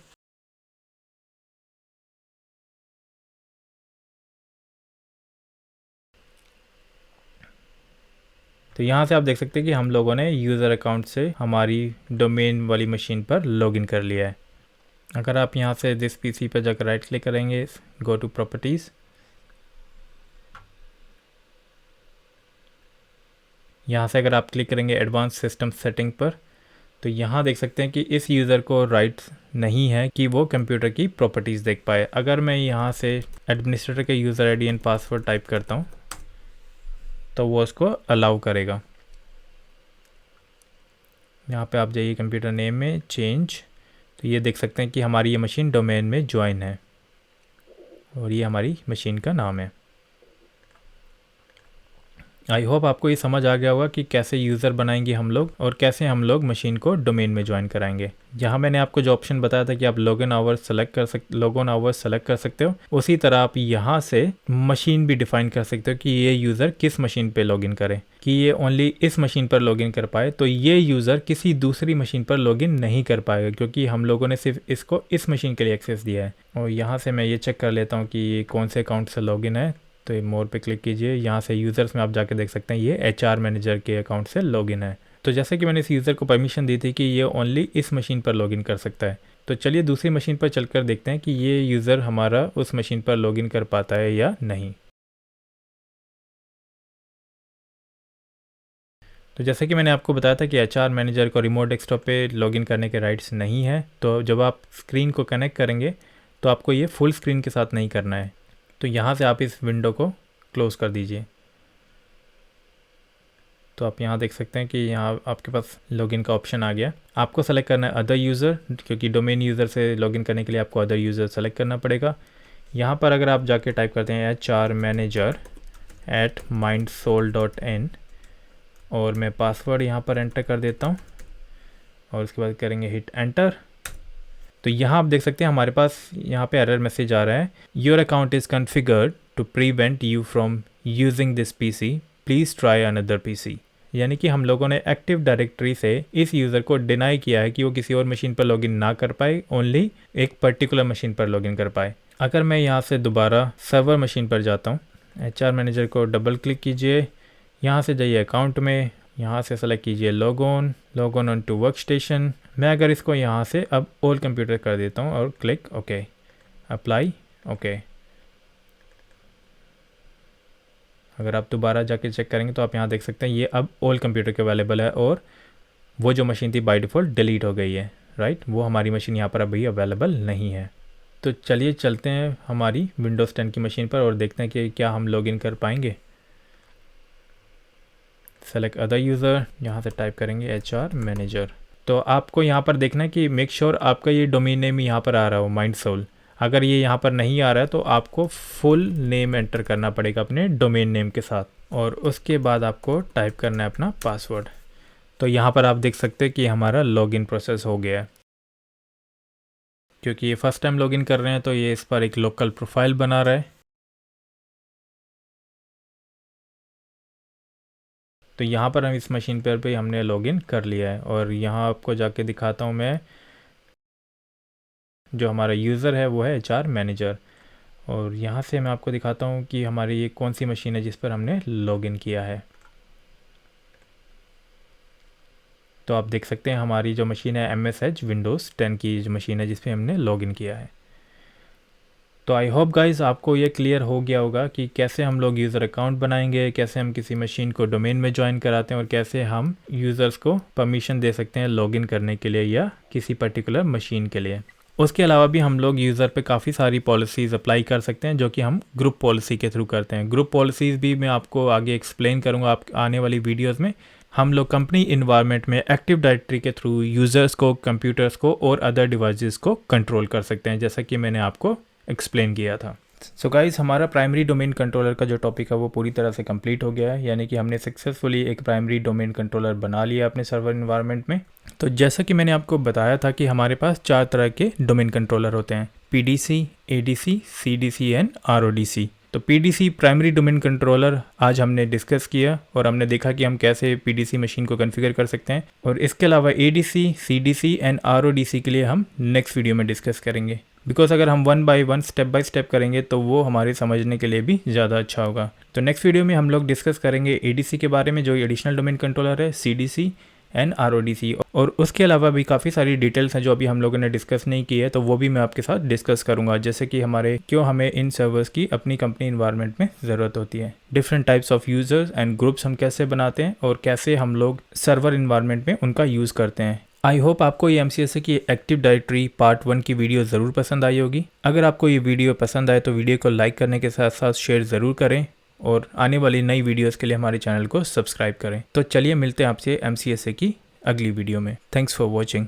तो यहाँ से आप देख सकते हैं कि हम लोगों ने यूज़र अकाउंट से हमारी डोमेन वाली मशीन पर लॉगिन कर लिया है। अगर आप यहाँ से दिस पीसी पर जाकर राइट क्लिक करेंगे, गो टू प्रॉपर्टीज़, यहाँ से अगर आप क्लिक करेंगे एडवांस सिस्टम सेटिंग पर, तो यहाँ देख सकते हैं कि इस यूज़र को राइट्स नहीं है कि वो कंप्यूटर की प्रॉपर्टीज़ देख पाए। अगर मैं यहाँ से एडमिनिस्ट्रेटर के user ID and password type करता हूँ तो वो उसको अलाउ करेगा। यहाँ पे आप जाइए कंप्यूटर नेम में चेंज, तो ये देख सकते हैं कि हमारी ये मशीन डोमेन में ज्वाइन है और ये हमारी मशीन का नाम है। आई होप आपको ये समझ आ गया होगा कि कैसे यूज़र बनाएंगे हम लोग और कैसे हम लोग मशीन को डोमेन में ज्वाइन कराएंगे। यहाँ मैंने आपको जो ऑप्शन बताया था कि आप लॉगिन आवर्स सेलेक्ट कर सकते हो, उसी तरह आप यहाँ से मशीन भी डिफाइन कर सकते हो कि ये यूज़र किस मशीन पे लॉगिन करे, कि ये ओनली इस मशीन पर लॉगिन कर पाए। तो ये यूज़र किसी दूसरी मशीन पर लॉगिन नहीं कर पाएगा क्योंकि हम लोगों ने सिर्फ इसको इस मशीन के लिए एक्सेस दिया है। और यहाँ से मैं ये चेक कर लेता हूँ कि ये कौन से अकाउंट से लॉगिन है। तो ये मोर पे क्लिक कीजिए, यहाँ से यूज़र्स में आप जाके देख सकते हैं ये HR मैनेजर के अकाउंट से लॉगिन है। तो जैसे कि मैंने इस यूज़र को परमिशन दी थी कि ये ओनली इस मशीन पर लॉगिन कर सकता है। तो चलिए दूसरी मशीन पर चलकर देखते हैं कि ये यूज़र हमारा उस मशीन पर लॉगिन कर पाता है या नहीं। तो जैसे कि मैंने आपको बताया था कि HR मैनेजर को रिमोट डेस्कटॉप पे लॉगिन करने के राइट्स नहीं है। तो जब आप स्क्रीन को कनेक्ट करेंगे तो आपको ये फुल स्क्रीन के साथ नहीं करना है। तो यहाँ से आप इस विंडो को क्लोज़ कर दीजिए। तो आप यहाँ देख सकते हैं कि यहाँ आपके पास लॉगिन का ऑप्शन आ गया। आपको सेलेक्ट करना है अदर यूज़र, क्योंकि डोमेन यूज़र से लॉगिन करने के लिए आपको अदर यूज़र सेलेक्ट करना पड़ेगा। यहाँ पर अगर आप जाके टाइप करते हैं HR मैनेजर @mindsoul.in और मैं पासवर्ड यहाँ पर एंटर कर देता हूँ और उसके बाद करेंगे हिट एंटर। तो यहाँ आप देख सकते हैं हमारे पास यहाँ पे एरर मैसेज आ रहा है, your account is configured to prevent you from using this PC, please try another PC. यानी कि हम लोगों ने एक्टिव डायरेक्टरी से इस यूज़र को डिनाई किया है कि वो किसी और मशीन पर लॉगिन ना कर पाए, ओनली एक पर्टिकुलर मशीन पर लॉगिन कर पाए। अगर मैं यहाँ से दोबारा सर्वर मशीन पर जाता हूँ, HR मैनेजर को डबल क्लिक कीजिए, यहाँ से जाइए अकाउंट में, यहाँ से सेलेक्ट कीजिए log on to workstation. मैं अगर इसको यहाँ से अब ऑल कंप्यूटर कर देता हूँ और क्लिक ओके, अप्लाई ओके। अगर आप दोबारा जाके चेक करेंगे तो आप यहाँ देख सकते हैं ये अब ऑल कंप्यूटर के अवेलेबल है और वो जो मशीन थी बाय डिफ़ॉल्ट डिलीट हो गई है, राइट। वो हमारी मशीन यहाँ पर अभी अवेलेबल नहीं है। तो चलिए चलते हैं हमारी विंडोज़ 10 की मशीन पर और देखते हैं कि क्या हम लॉगिन कर पाएंगे। सेलेक्ट अदर यूज़र, यहाँ से टाइप करेंगे HR मैनेजर। तो आपको यहाँ पर देखना है कि मेक श्योर आपका ये डोमेन नेम यहाँ पर आ रहा हो माइंडसोल। अगर ये यहाँ पर नहीं आ रहा है तो आपको फुल नेम एंटर करना पड़ेगा अपने डोमेन नेम के साथ और उसके बाद आपको टाइप करना है अपना पासवर्ड। तो यहाँ पर आप देख सकते हैं कि हमारा लॉगिन प्रोसेस हो गया है। क्योंकि ये फर्स्ट टाइम लॉगिन कर रहे हैं तो ये इस पर एक लोकल प्रोफाइल बना रहा है। तो यहाँ पर हम इस मशीन पर भी हमने लॉगिन कर लिया है और यहाँ आपको जाके दिखाता हूँ मैं, जो हमारा यूज़र है वो है HR मैनेजर और यहाँ से मैं आपको दिखाता हूँ कि हमारी ये कौन सी मशीन है जिस पर हमने लॉगिन किया है। तो आप देख सकते हैं हमारी जो मशीन है MSH विंडोज़ 10 की जो मशीन है जिस पर हमने लॉगिन किया है। तो आई होप गाइस आपको ये क्लियर हो गया होगा कि कैसे हम लोग यूज़र अकाउंट बनाएंगे, कैसे हम किसी मशीन को डोमेन में ज्वाइन कराते हैं और कैसे हम यूज़र्स को परमिशन दे सकते हैं लॉगिन करने के लिए या किसी पर्टिकुलर मशीन के लिए। उसके अलावा भी हम लोग यूज़र पे काफ़ी सारी पॉलिसीज़ अप्लाई कर सकते हैं जो कि हम ग्रुप पॉलिसी के थ्रू करते हैं। ग्रुप पॉलिसीज़ भी मैं आपको आगे एक्सप्लेन करूँगा आप आने वाली वीडियोज़ में। हम लोग कंपनी इन्वायरमेंट में एक्टिव डायरेक्टरी के थ्रू यूज़र्स को, कंप्यूटर्स को और अदर डिवाइसेस को कंट्रोल कर सकते हैं, जैसा कि मैंने आपको एक्सप्लेन किया था। सो गाइस हमारा प्राइमरी डोमेन कंट्रोलर का जो टॉपिक है वो पूरी तरह से कंप्लीट हो गया है, यानी कि हमने सक्सेसफुली एक प्राइमरी डोमेन कंट्रोलर बना लिया अपने सर्वर इन्वायरमेंट में। तो जैसा कि मैंने आपको बताया था कि हमारे पास 4 तरह के डोमेन कंट्रोलर होते हैं, PDC, ADC, CDC and RODC। तो PDC प्राइमरी डोमेन कंट्रोलर आज हमने डिस्कस किया और हमने देखा कि हम कैसे PDC मशीन को कॉन्फ़िगर कर सकते हैं और इसके अलावा ADC, CDC एंड RODC के लिए हम नेक्स्ट वीडियो में डिस्कस करेंगे। बिकॉज अगर हम one by one step by step करेंगे तो वो हमारे समझने के लिए भी ज़्यादा अच्छा होगा। तो नेक्स्ट वीडियो में हम लोग डिस्कस करेंगे ADC के बारे में, जो एडिशनल डोमेन कंट्रोलर है, CDC एंड RODC, और उसके अलावा भी काफ़ी सारी डिटेल्स हैं जो अभी हम लोगों ने डिस्कस नहीं की है, तो वो भी मैं आपके साथ डिस्कस करूंगा, जैसे कि क्यों हमें इन सर्वर्स की अपनी कंपनी इन्वायरमेंट में ज़रूरत होती है, different types of users and groups हम कैसे बनाते हैं और कैसे हम लोग सर्वर इन्वायरमेंट में उनका यूज़ करते हैं। आई होप आपको ये MCSA की एक्टिव डायरेक्टरी पार्ट 1 की वीडियो ज़रूर पसंद आई होगी। अगर आपको ये वीडियो पसंद आए तो वीडियो को लाइक करने के साथ साथ शेयर ज़रूर करें और आने वाली नई वीडियोस के लिए हमारे चैनल को सब्सक्राइब करें। तो चलिए मिलते हैं आपसे MCSA की अगली वीडियो में। Thanks for watching.